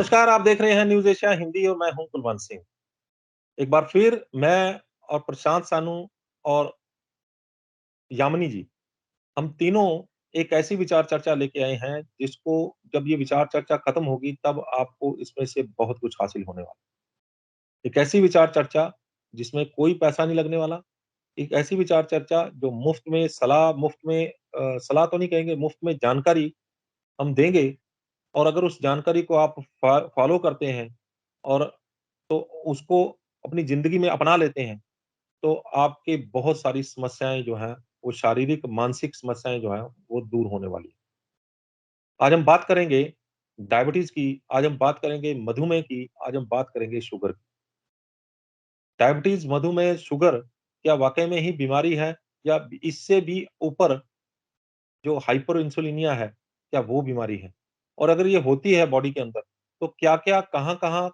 नमस्कार, आप देख रहे हैं न्यूज़ एशिया हिंदी और मैं हूं कुलवंत सिंह। एक बार फिर मैं और प्रशांत सानू और यामिनी जी, हम तीनों एक ऐसी विचार चर्चा लेके आए हैं, जिसको जब ये विचार चर्चा खत्म होगी, तब आपको इसमें से बहुत कुछ हासिल होने वाला है। एक ऐसी विचार चर्चा, जिसमें कोई पैसा नहीं लगने वाला, एक ऐसी विचार चर्चा जो मुफ्त में सलाह मुफ्त में सलाह तो नहीं कहेंगे, मुफ्त में जानकारी हम देंगे और अगर उस जानकारी को आप फॉलो करते हैं और तो उसको अपनी ज़िंदगी में अपना लेते हैं, तो आपके बहुत सारी समस्याएँ जो हैं, वो शारीरिक, मानसिक समस्याएँ जो हैं, वो दूर होने वाली हैं। आज हम बात करेंगे डायबिटीज़ की, आज हम बात करेंगे मधुमेह की, आज हम बात करेंगे शुगर की। डायबिटीज़, मधुमेह, शुगर क्या वाक़ई में ही बीमारी है या इससे भी ऊपर जो हाइपर इंसुलिनिया है, क्या वो बीमारी है? और अगर ये होती है बॉडी के अंदर, तो क्या-क्या, कहाँ-कहाँ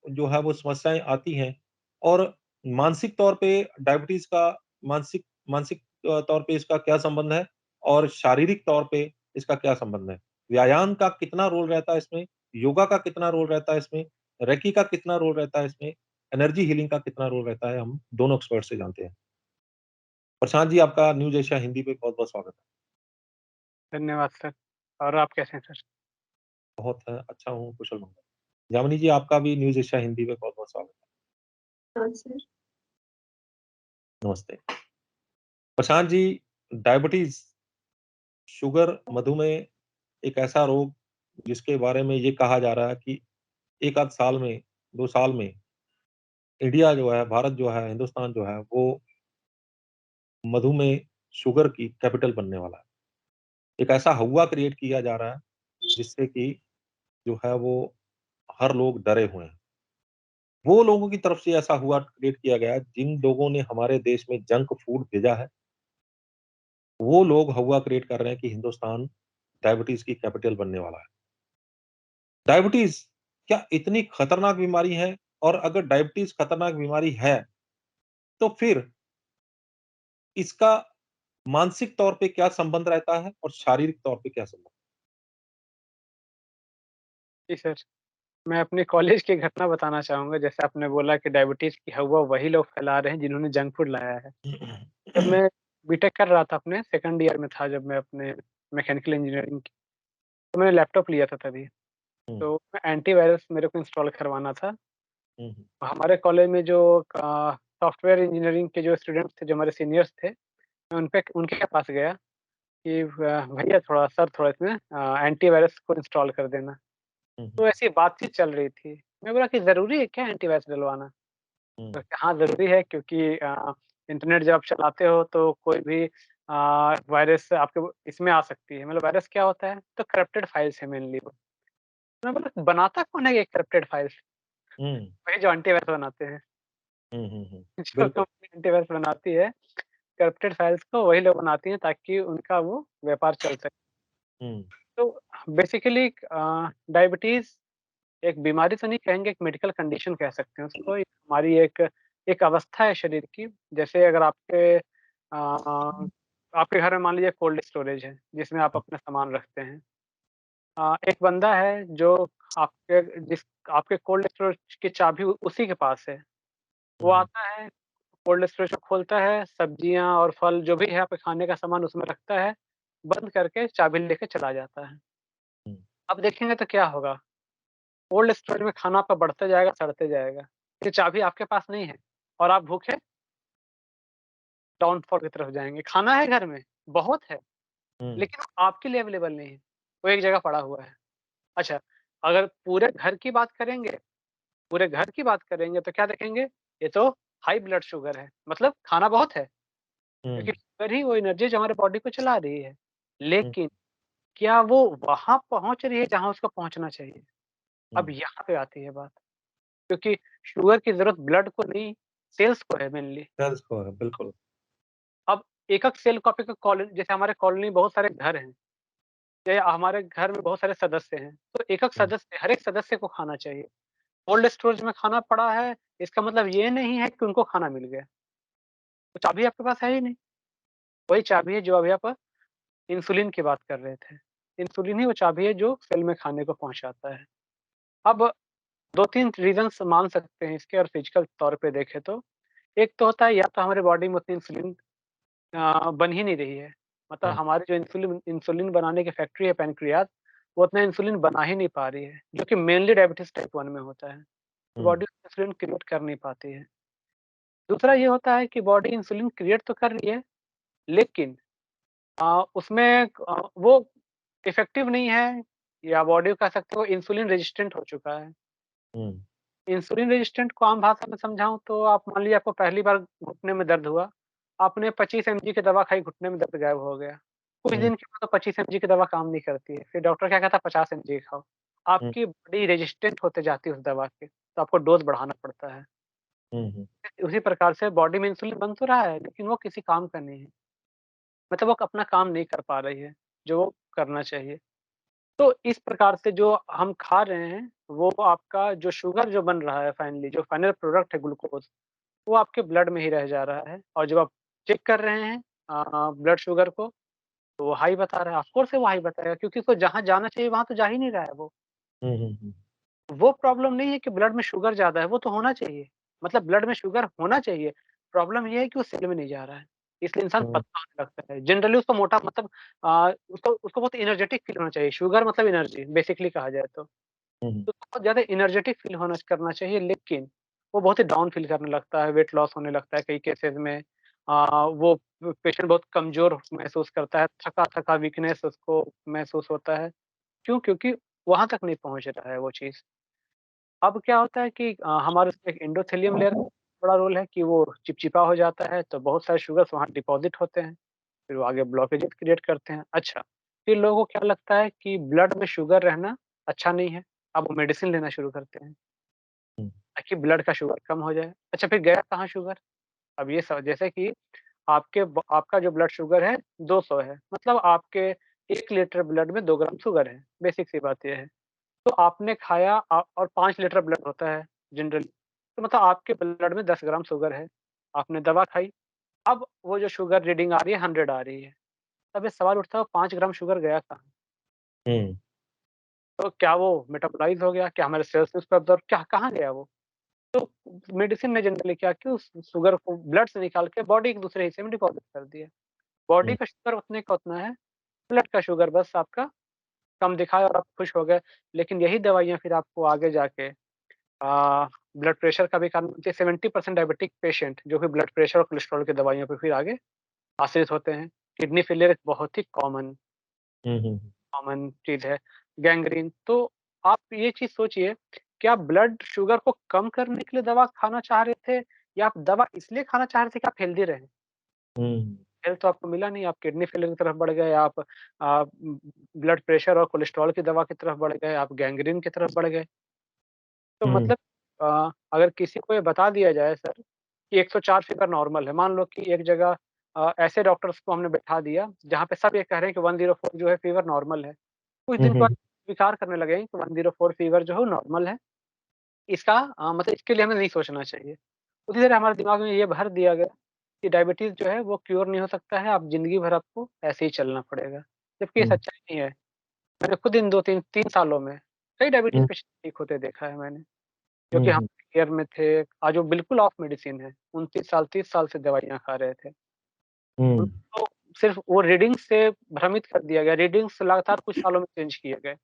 जो है वो समस्याएँ आती हैं? और मानसिक तौर पे डायबिटीज़ का मानसिक मानसिक तौर पे इसका क्या संबंध है? और शारीरिक तौर पे इसका क्या संबंध है? व्यायाम का कितना रोल रहता है इसमें? योगा का कितना रोल रहता है इसमें? रेकी का कितना रोल रहता है इसमें? एनर्जी हीलिंग का कितना रोल रहता है? हम दोनों एक्सपर्ट से जानते हैं। प्रशांत जी, आपका न्यूज़ एशिया हिंदी पे बहुत-बहुत स्वागत है। धन्यवाद सर। और आप कैसे हैं सर? बहुत अच्छा हूँ, कुशल-मंगल। यामिनी जी, आपका भी न्यूज़ एशिया हिंदी में बहुत-बहुत स्वागत हाँ सर। है। नमस्ते। प्रशांत जी, डायबिटीज़, शुगर, मधुमेह एक ऐसा रोग जिसके बारे में ये कहा जा रहा है कि 1 आध साल में, 2 साल में इंडिया जो है, भारत जो है, हिंदुस्तान जो है, वो मधुमेह, शुगर की कैपिटल बनने वाला है। एक ऐसा हौवा क्रिएट किया जा रहा है, जिससे कि जो है वो हर लोग डरे हुए हैं। वो लोगों की तरफ से ऐसा हुआ क्रिएट किया गया है, जिन लोगों ने हमारे देश में जंक फूड भेजा है, वो लोग हौवा क्रिएट कर रहे हैं कि हिंदुस्तान डायबिटीज़ की कैपिटल बनने वाला है। डायबिटीज़ क्या इतनी खतरनाक बीमारी है? और अगर डायबिटीज़ खतरनाक बीमारी है, तो फिर इसका मानसिक तौर पे क्या संबंध रहता है और शारीरिक तौर पे क्या संबंध? जी सर, मैं अपने कॉलेज की घटना बताना चाहूँगा। जैसे आपने बोला कि डायबिटीज़ की हौवा वही लोग फैला रहे हैं जिन्होंने जंक फूड लाया है। जब मैं बीटेक कर रहा था, अपने सेकंड ईयर में था, जब मैं अपने मैकेनिकल इंजीनियरिंग की, तो मैंने लैपटॉप लिया था तभी। हुँ, तो एंटीवायरस मेरे को इंस्टॉल करवाना था। हुँ, हुँ, हमारे कॉलेज में जो सॉफ्टवेयर इंजीनियरिंग के जो स्टूडेंट्स थे, जो हमारे सीनियर्स थे, मैं उनके पास गया कि भैया थोड़ा इसमें एंटीवायरस को इंस्टॉल कर देना। हुँ, तो ऐसी बातचीत चल रही थी। मैं बोला कि ज़रूरी है क्या एंटीवायरस डलवाना? हुँ, तो हाँ, ज़रूरी है, क्योंकि इंटरनेट जब आप चलाते हो तो कोई भी वायरस आपके इसमें आ सकती है। मतलब वायरस क्या होता है? तो करप्टेड फाइल्स है मेनली वो। मैं बोला बनाता कौन है ये करप्टेड फाइल्स? हुँ, वही जो एंटीवायरस बनाते हैं। हुँ, हुँ, हुँ। जो बिल्कुल। कंपनी एंटीवायरस बनाती है, करप्टेड फाइल्स को वही लोग बनाती हैं, ताकि उनका वो व्यापार चल सके। हुँ, तो बेसिकली डायबिटीज़ एक बीमारी तो नहीं कहेंगे, एक मेडिकल कंडीशन कह सकते हैं उसको। एक हमारी एक एक अवस्था है शरीर की। जैसे अगर आपके घर में मान लीजिए कोल्ड स्टोरेज है, जिसमें आप हुँ, अपना सामान रखते हैं। एक बंदा है जो आपके कोल्ड स्टोरेज की चाबी उसी के पास है। हुँ, वो हुँ, आता है, कोल्ड स्टोरेज को खोलता है, सब्जियाँ और फल जो भी है आपके खाने का सामान उसमें रखता है, बंद करके चाबी लेके चला जाता है। हुँ, अब देखेंगे तो क्या होगा? कोल्ड स्टोरेज में खाना आपका बढ़ते जाएगा, सड़ते जाएगा। ये चाबी आपके पास नहीं है और आप भूखे डाउनफॉल की तरफ जाएँगे। खाना है घर में, बहुत है, हुँ, लेकिन वो आपके लिए अवेलेबल नहीं है। वो एक जगह पड़ा हुआ है। अच्छा, अगर पूरे घर की बात करेंगे तो क्या देखेंगे? ये तो हाई ब्लड शुगर है, मतलब खाना बहुत है, क्योंकि हुँ, शुगर ही वो एनर्जी है जो हमारे बॉडी को चला रही है। हुँ, लेकिन क्या वो वहाँ पहुँच रही है जहाँ उसको पहुँचना चाहिए? अब हुँ। यहाँ पे आती है बात, क्योंकि शुगर की ज़रूरत ब्लड को नहीं, सेल्स को है मेनली। सेल्स को है, बिल्कुल। अब एक-एक सेल को आप एक कॉलोनी, जैसे हमारे कॉलोनी में बहुत सारे घर हैं, या हमारे घर में बहुत सारे सदस्य हैं, तो एक-एक हुँ, सदस्य, हर एक सदस्य को खाना चाहिए। कोल्ड स्टोरेज में खाना पड़ा है, इसका मतलब ये नहीं है कि उनको खाना मिल गया। तो चाबी आपके पास है ही नहीं। वही चाबी है जो अभी आप इंसुलिन की बात कर रहे थे। इंसुलिन ही वो चाबी है जो सेल में खाने को पहुँचाता है। अब 2-3 रीज़न्स मान सकते हैं इसके और फिज़िकल तौर पे देखें तो। एक तो होता है या तो हमारे बॉडी में उतनी इंसुलिन बन ही नहीं रही है। मतलब हुँ, हमारी जो इंसुलिन इंसुलिन बनाने की फैक्ट्री है पैनक्रियाज़, वो उतना इंसुलिन बना ही नहीं पा रही है, जो कि मेनली डायबिटीज़ टाइप 1 में होता है। हुँ, बॉडी इंसुलिन क्रिएट कर नहीं पाती है। दूसरा ये होता है कि बॉडी इंसुलिन क्रिएट तो कर रही है, लेकिन उसमें वो इफ़ेक्टिव नहीं है या बॉडी कह सकते हो इंसुलिन रेज़िस्टेंट हो चुका है। हुँ, इंसुलिन रेज़िस्टेंट को आम भाषा में समझाऊँ तो आप मान लीजिए आपको पहली बार घुटने में दर्द हुआ, आपने 25 एमजी की दवा खाई, घुटने में दर्द गायब हो गया। कुछ हुँ, दिन के बाद तो 25 एमजी की दवा काम नहीं करती है, फिर डॉक्टर क्या कहता है 50 एमजी खाओ। हुँ, आपकी बॉडी रेज़िस्टेंट होते जाती है उस दवा के, तो आपको डोज़ बढ़ाना पड़ता है। हुँ, हुँ, उसी प्रकार से बॉडी में इंसुलिन बन तो रहा है, लेकिन वो किसी काम का नहीं है। मतलब वो अपना काम नहीं कर पा रही है, जो वो करना चाहिए। तो इस प्रकार से जो हम खा रहे हैं, वो आपका जो शुगर जो बन रहा है फाइनली, जो फाइनल प्रोडक्ट है ग्लूकोज़, वो आपके ब्लड में ही रह जा रहा है और जब आप चेक कर रहे हैं ब्लड शुगर को, तो वो हाई बता रहा है। ऑफ़ कोर्स है वो हाई बताएगा क्योंकि उसको जहाँ जाना चाहिए वहाँ तो जा ही नहीं रहा है वो। हुँ, हुँ, हुँ, वो प्रॉब्लम नहीं है कि ब्लड में शुगर ज़्यादा है, वो तो होना चाहिए। मतलब ब्लड में शुगर होना चाहिए, प्रॉब्लम ये है कि वो सेल में नहीं जा रहा है, इसलिए इंसान हुँ, पतला होने लगता है। जनरली उसको मोटा मतलब उसको उसको बहुत एनर्जेटिक फ़ील होना चाहिए, शुगर मतलब एनर्जी बेसिकली कहा जाए तो। हुँ, तो बहुत ज़्यादा एनर्जेटिक फ़ील होना करना चाहिए, लेकिन वो बहुत ही डाउन फ़ील करने लगता है, वेट लॉस होने लगता है कई केसेज़ में। वो पेशेंट बहुत कमज़ोर महसूस करता है, थका-थका वीकनेस उसको महसूस होता है। क्यों? क्योंकि वहाँ तक नहीं पहुँच रहा है वो चीज़। अब क्या होता है कि हमारे उसमें एक एंडोथेलियम लेयर का बड़ा रोल है कि वो चिपचिपा हो जाता है, तो बहुत सारे शुगर्स वहाँ डिपॉज़िट होते हैं, फिर वो आगे ब्लॉकेजेस क्रिएट करते हैं। अच्छा, फिर लोगों को क्या लगता है कि ब्लड में शुगर रहना अच्छा नहीं है, अब वो मेडिसिन लेना शुरू करते हैं, हुँ, ताकि ब्लड का शुगर कम हो जाए। अच्छा, फिर गया कहाँ शुगर? अब ये स जैसे कि आपका जो ब्लड शुगर है 200 है, मतलब आपके 1 लीटर ब्लड में 2 ग्राम शुगर है, बेसिक सी बात ये है। तो आपने खाया और 5 लीटर ब्लड होता है जनरली, तो मतलब आपके ब्लड में 10 ग्राम शुगर है। आपने दवा खाई, अब वो जो शुगर रीडिंग आ रही है 100 आ रही है। तब ये सवाल उठता है वो 5 ग्राम शुगर गया कहाँ? हुँ, तो क्या वो मेटाबोलाइज़ हो गया? क्या हमारे सेल्स में उसको अब्ज़ॉर्ब क्या कहाँ गया वो? तो मेडिसिन ने जनरली क्या किया उस शुगर को ब्लड से निकाल के बॉडी के दूसरे हिस्से में डिपॉज़िट कर दिया। बॉडी हुँ, का शुगर उतने का उतना है, ब्लड का शुगर बस आपका कम दिखाया और आप खुश हो गए। लेकिन यही दवाइयाँ फिर आपको आगे जाके ब्लड प्रेशर का भी कारण बनती है। 70% डायबिटिक पेशेंट जो कि ब्लड प्रेशर और कोलेस्ट्रॉल की दवाइयों पे फिर आगे आश्रित होते हैं। किडनी फेलियर एक बहुत ही हुँ, हुँ, कॉमन चीज़ है, गैंग्रीन। तो आप ये चीज़ सोचिए, क्या आप ब्लड शुगर को कम करने के लिए दवा खाना चाह रहे थे या आप दवा इसलिए खाना चाह रहे थे कि आप हेल्दी रहें? हुँ, हेल्थ तो आपको मिला नहीं, आप किडनी फेलियर की तरफ बढ़ गए, आप ब्लड प्रेशर और कोलेस्ट्रॉल की दवा की तरफ बढ़ गए, आप गैंग्रीन की तरफ बढ़ गए। तो हुँ, मतलब अगर किसी को ये बता दिया जाए सर कि 104 फ़ीवर नॉर्मल है, मान लो कि एक जगह ऐसे डॉक्टर्स को हमने बैठा दिया, जहाँ पे सब ये कह रहे हैं कि 104 जो है फ़ीवर नॉर्मल है। कुछ हुँ, दिन बाद हुँ, स्वीकार करने लगे हैं कि 104 फ़ीवर जो है वो नॉर्मल है। इसका मतलब इसके लिए हमें नहीं सोचना चाहिए। उसी तरह हमारे दिमाग में ये भर दिया गया कि डायबिटीज़ जो है वो क्योर नहीं हो सकता है, आप ज़िंदगी भर आपको ऐसे ही चलना पड़ेगा। जबकि ये हुँ, सच्चाई नहीं है। मैंने खुद इन 2-3 सालों में कई डायबिटीज़ हुँ, पेशेंट ठीक होते देखा है मैंने। जो कि हुँ, हम हुँ, केयर में थे, आज वो बिल्कुल ऑफ मेडिसिन है। 29 साल, 30 साल से दवाइयाँ खा रहे थे। हुँ, उनको सिर्फ़ वो रीडिंग्स से भ्रमित कर दिया गया, रीडिंग्स लगातार कुछ सालों में चेंज किए गए।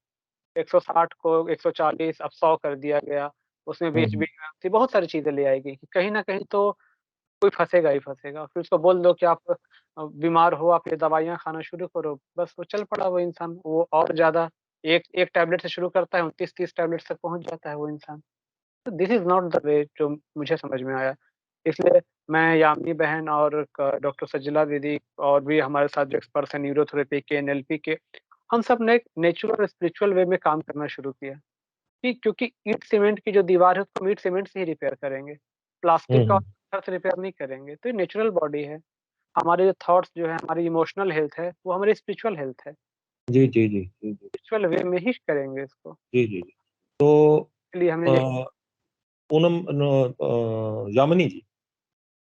160 को 140 अब 100 कर दिया गया, उसमें हुँ, बीच-बीच हुँ, में थी बहुत सारी चीज़ें ले आई गई कि कहीं न कहीं तो कोई फँसेगा ही फँसेगा। फिर उसको बोल दो कि आप बीमार हो, आप ये दवाइयाँ खाना शुरू करो, बस वो चल पड़ा वो इंसान, वो और ज़्यादा एक एक टैबलेट से शुरू करता है, 29-30 टैबलेट्स तक पहुँच जाता है वो इंसान। तो this is not the way जो मुझे समझ में आया। इसलिए मैं यामिनी बहन और क डॉक्टर सजिला दीदी और भी हमारे साथ जो एक्सपर्ट्स हैं न्यूरोथेरेपी के, एनएलपी के, हम सब ने एक नेचुरल और स्पिरिचुअल वे में काम करना शुरू किया कि क्योंकि ईंट सीमेंट की जो दीवार है उसको हम ईंट सीमेंट से ही रिपेयर करेंगे। प्लास्टिक का हुँ, पत्थर से रिपेयर नहीं करेंगे। तो ये नेचुरल बॉडी है। हमारे जो थॉट्स जो है, हमारी इमोशनल हेल्थ है, वो हमारी स्पिरिचुअल हेल्थ है। जी, जी, जी, जी, जी, स्पिरिचुअल वे में ही करेंगे इसको। जी, जी, जी। तो इसलिए हमने अ, ये पूनम यामिनी जी,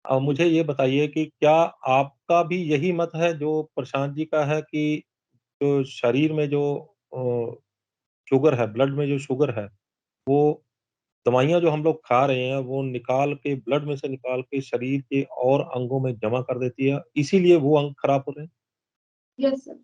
मुझे ये बताइए कि क्या आपका भी यही मत है जो प्रशांत जी का है कि जो शरीर में जो अ, शुगर है, ब्लड में जो शुगर है, वो दवाइयाँ जो हम लोग खा रहे हैं, वो निकाल के ब्लड में से निकाल के शरीर के और अंगों में जमा कर देती है, इसीलिए वो अंग खराब हो रहे हैं? Yes sir.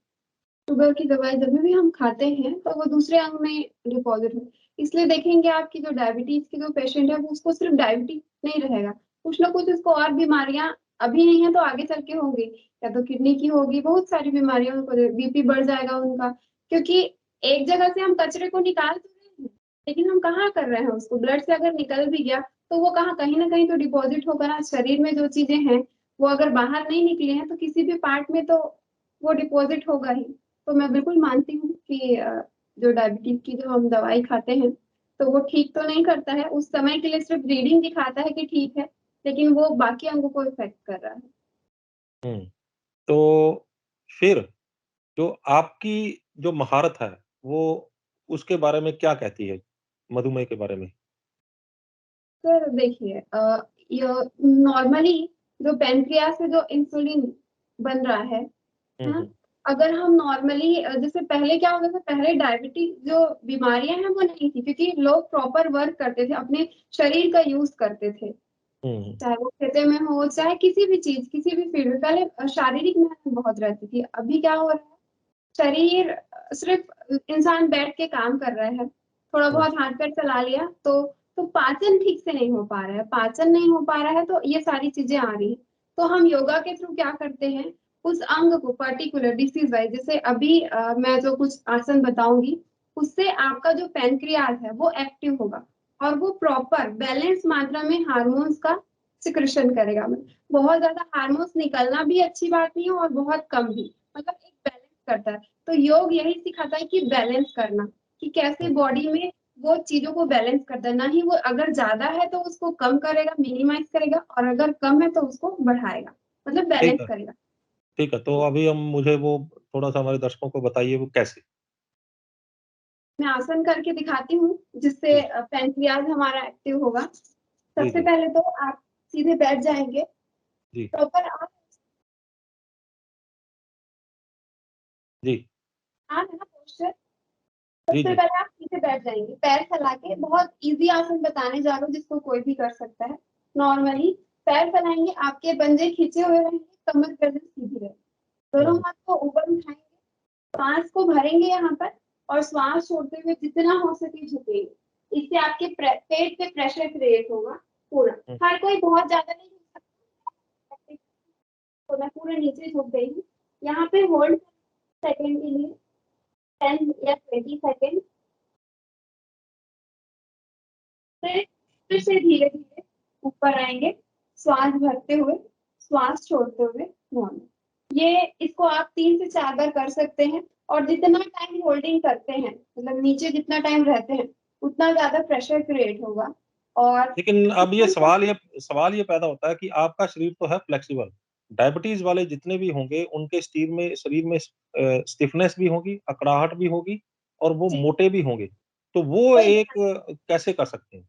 शुगर की दवाई जब भी हम खाते हैं तो वो दूसरे अंग में डिपॉजिट हो, इसलिए देखेंगे आपकी जो डायबिटीज की जो पेशेंट है वो उसको सिर्फ डायबिटीज नहीं रहेगा, कुछ ना कुछ उसको और बीमारियां अभी नहीं है तो आगे चल के होंगी, या तो किडनी की होगी, बहुत सारी बीमारियां उनको, बीपी बढ़ जाएगा उनका, क्योंकि एक जगह से हम कचरे को निकाल तो रहे हैं, लेकिन हम कहाँ कर रहे हैं उसको, ब्लड से अगर निकल भी गया तो वो कहाँ, कहीं ना कहीं तो डिपॉजिट होगा ना, शरीर में जो चीजें हैं वो अगर बाहर नहीं निकली हैं तो किसी भी पार्ट में तो वो डिपॉजिट होगा ही। तो मैं बिल्कुल मानती हूँ कि जो डायबिटीज की जो हम दवाई खाते हैं तो वो ठीक तो नहीं करता है, उस समय के लिए सिर्फ रीडिंग दिखाता है कि ठीक है, लेकिन वो बाकी अंगों को इफेक्ट कर रहा है। हुँ। तो फिर जो आपकी जो महारत है, वो उसके बारे में क्या कहती है, मधुमेह के बारे में? सर देखिए, नॉर्मली जो पैनक्रियास से जो इंसुलिन बन रहा है हुँ, ना, हुँ। अगर हम नॉर्मली जैसे पहले क्या होता था, पहले डायबिटीज जो बीमारियां हैं वो नहीं थी, क्योंकि लोग प्रॉपर वर्क करते थे, अपने शरीर का यूज करते थे, हुँ, हुँ। चाहे वो खेते में हो, चाहे किसी भी चीज, किसी भी फील्ड में, पहले शारीरिक मेहनत बहुत रहती थी, अभी क्या हो रहा है, शरीर सिर्फ इंसान बैठ के काम कर रहा है, थोड़ा हुँ, बहुत हाथ पैर चला लिया तो पाचन ठीक से नहीं हो पा रहा है, पाचन नहीं हो पा रहा है तो ये सारी चीजें आ रही हैं। तो हम योगा के थ्रू क्या करते हैं, उस अंग को पर्टिकुलर डिसीज वाइज, जैसे अभी मैं जो कुछ आसन बताऊंगी उससे आपका जो पैनक्रियाज है वो एक्टिव होगा और वो प्रॉपर बैलेंस मात्रा में हार्मोन्स का सिक्रेशन करेगा। बहुत ज्यादा हार्मोन्स निकलना भी अच्छी बात नहीं है और बहुत कम भी, मतलब एक बैलेंस करता है। तो योग यही सिखाता है कि बैलेंस करना, कि कैसे हुँ। बॉडी में वो चीजों को बैलेंस करता है, ना ही वो अगर ज्यादा है तो उसको कम करेगा, मिनिमाइज करेगा, और अगर कम है तो उसको बढ़ाएगा, मतलब ठीक बैलेंस है, करेगा। ठीक है। तो अभी हम मुझे वो थोड़ा-सा हमारे दर्शकों को बताइए वो कैसे? मैं आसन करके दिखाती हूँ जिससे जी, पैनक्रियाज हमारा एक्टिव होगा। जी, सबसे जी, पहले तो आप सीधे बैठ जाएंगे, जी, प्रॉपर आप जी, है ना पोस्चर, जी, सबसे जी। पहले आप सीधे बैठ जाएंगे, पैर फैला के, बहुत इजी आसन बताने जा रहा हूँ जिसको कोई भी कर सकता है। नॉर्मली पैर फैलाएंगे, आपके पंजे खींचे हुए रहेंगे, कमर गर्दन सीधी रहेगी, हुँ, दोनों हुँ, हाथ को ऊपर उठाएंगे, सांस को भरेंगे यहाँ पर, और श्वास छोड़ते हुए जितना हो सके झुकेंगे, इससे आपके पेट पे प्रेशर क्रिएट होगा पूरा। हुँ। हर कोई बहुत ज्यादा नहीं झुक सकता, तो मैं पूरे नीचे झुक गई हूँ, यहाँ पे होल्ड सेकेंड के लिए 10 या 20 सेकेंड, फिर से धीरे धीरे ऊपर आएंगे, श्वास भरते हुए, श्वास छोड़ते हुए, नॉर्मल। ये इसको आप 3 से 4 बार कर सकते हैं, और जितना टाइम होल्डिंग करते हैं, मतलब नीचे जितना टाइम रहते हैं उतना ज्यादा प्रेशर क्रिएट होगा। और लेकिन अब ये इतना सवाल ये पैदा होता है कि आपका शरीर तो है फ्लेक्सिबल, डायबिटीज़ वाले जितने भी होंगे उनके शरीर में स्टिफनेस भी होगी, अकड़ाहट भी होगी और वो जी, मोटे भी होंगे। तो वो वही एक कैसे कर सकते हैं?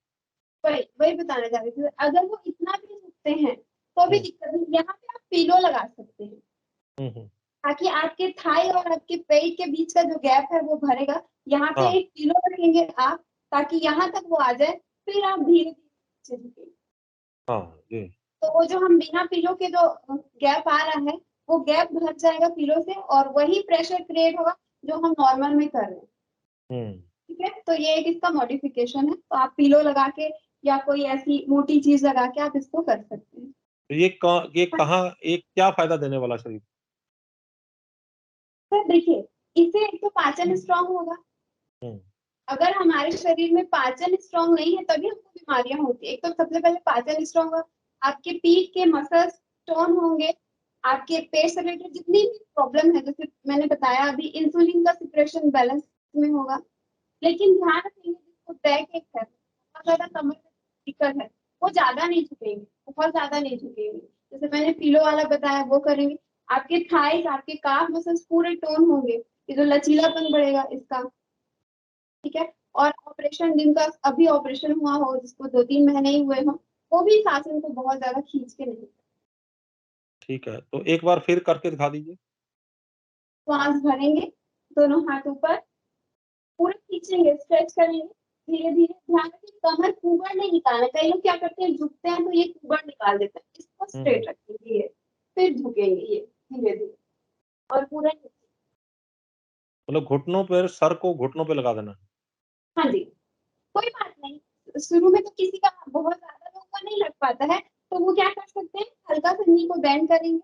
वही वही बताना चाह रही थी, अगर वो इतना भी झुकते हैं तो भी हुँ, दिक्कत नहीं, यहाँ पे आप पिलो लगा सकते हैं, हुँ, हुँ। ताकि आपके थाई और आपके पेट के बीच का जो गैप है वो भरेगा। यहाँ पे हाँ, एक पिलो रखेंगे आप, ताकि यहाँ तक वो आ जाए, फिर आप धीरे धीरे झुकेंगे। हाँ, जी। तो वो जो हम बिना पिलो के जो गैप आ रहा है वो गैप भर जाएगा पिलो से, और वही प्रेशर क्रिएट होगा जो हम नॉर्मल में कर रहे हैं। हुँ। ठीक है, तो ये एक इसका मॉडिफिकेशन है, तो आप पिलो लगा के या कोई ऐसी मोटी चीज लगा के आप इसको कर सकते हैं। तो ये क्या फ़ायदा देने वाला शरीर? सर देखिए, इससे एक तो पाचन स्ट्रांग होगा, हुँ, अगर हमारे शरीर में पाचन स्ट्रांग नहीं है तभी हमको बीमारियां होती है। एक तो सबसे पहले पाचन स्ट्रांग होगा, आपके पीठ के मसल्स टोन होंगे, आपके पेट से रिलेटेड जितनी भी प्रॉब्लम है, जैसे मैंने बताया अभी, इंसुलिन का सिक्रेशन बैलेंस में होगा। लेकिन ध्यान रखेंगे जिसको बैक एक है, बहुत ज्यादा कमर में दिक्कत है, वो ज्यादा नहीं झुकेंगे, बहुत ज्यादा नहीं झुकेंगे, जैसे मैंने पीलो वाला बताया वो करेंगे। आपके थाइस, आपके काफ मसल्स पूरे टोन होंगे, ये जो लचीलापन बढ़ेगा इसका। ठीक है, और ऑपरेशन जिनका अभी ऑपरेशन हुआ हो, जिसको 2-3 महीने ही हुए हो, वो भी इस आसन को बहुत ज्यादा खींच के नहीं, ठीक है। तो एक बार फिर करके दिखा दीजिए। श्वास भरेंगे, दोनों हाथ ऊपर, पूरे खींचेंगे, स्ट्रेच करेंगे, धीरे धीरे ध्यान रखिए, कमर कुबड़ नहीं निकालना। कई लोग क्या करते हैं, झुकते हैं तो ये कुबड़ निकाल देते हैं। इसको स्ट्रेट रखेंगे, फिर झुकेंगे ये धीरे धीरे, और पूरा नीचे। मतलब घुटनों पर, सर को घुटनों पे लगा देना। हाँ जी, कोई बात नहीं, शुरू में तो किसी का बहुत ज्यादा लोगों का नहीं लग पाता है, तो वो क्या कर सकते हैं, हल्का सा नी को बेंड करेंगे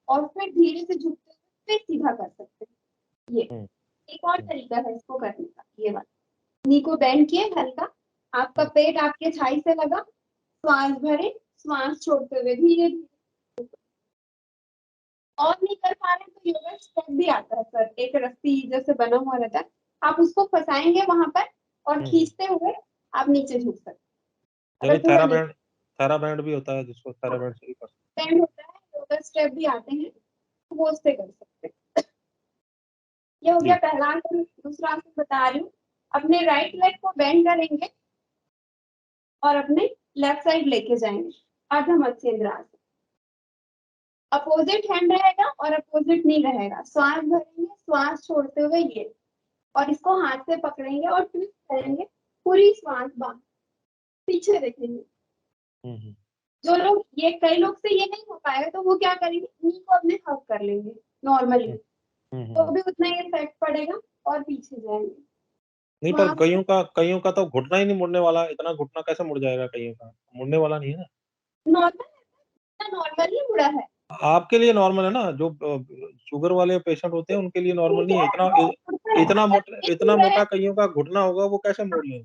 और फिर धीरे से झुकते हुए फिर सीधा कर सकते हैं। ये हम्म, एक और तरीका है इसको करने का। ये वाला नी को बेंड किए हल्का, आपका पेट आपके थाई से लगा, श्वास भरे, श्वास छोड़ते हुए धीरे धीरे। और नहीं कर पा रहे तो योगा स्टेप भी आता है सर, एक रस्सी जैसे बना हुआ रहता है, आप उसको फंसाएंगे वहां पर और खींचते हुए आप नीचे झुक सकते हैं। जैसे अगर पूरा नीचे थेरा बैंड भी होता है, जिसको थेरा बैंड से भी कर सकते बैंड होता है, योगा स्टेप भी आते हैं, तो वो उससे कर सकते हैं। ये हो जी। गया पहला आसन। दूसरा आसन बता रही हूँ, अपने राइट लेग को बेंड करेंगे और अपने लेफ्ट साइड लेके जाएंगे, अर्ध मत्स्येंद्र आसन। अपोजिट हैंड रहेगा और अपोजिट नी रहेगा, श्वास भरेंगे, श्वास छोड़ते हुए ये, और इसको हाथ से पकड़ेंगे और ट्विस्ट करेंगे, पूरी श्वास बाहर, पीछे देखेंगे। हम्म, जो लोग, ये कई लोग से ये नहीं हो पाएगा तो वो क्या करेंगे, नी को अपने हग कर लेंगे नॉर्मली, तो भी उतना ही इफेक्ट पड़ेगा, और पीछे जाएंगे। नहीं, पर कईयों का तो घुटना ही नहीं मुड़ने वाला। इतना घुटना कैसे मुड़ जाएगा? कईयों का मुड़ने वाला नहीं है ना। नॉर्मल नॉर्मल ही मुड़ा है। आपके लिए नॉर्मल है ना, जो शुगर वाले पेशेंट होते हैं उनके लिए नॉर्मल ठीक नहीं है। है, वो मुड़ता है, अगर ये इतना मुड़ रहा मोटा है, कईयों का घुटना होगा, वो कैसे मोड़ लेंगे?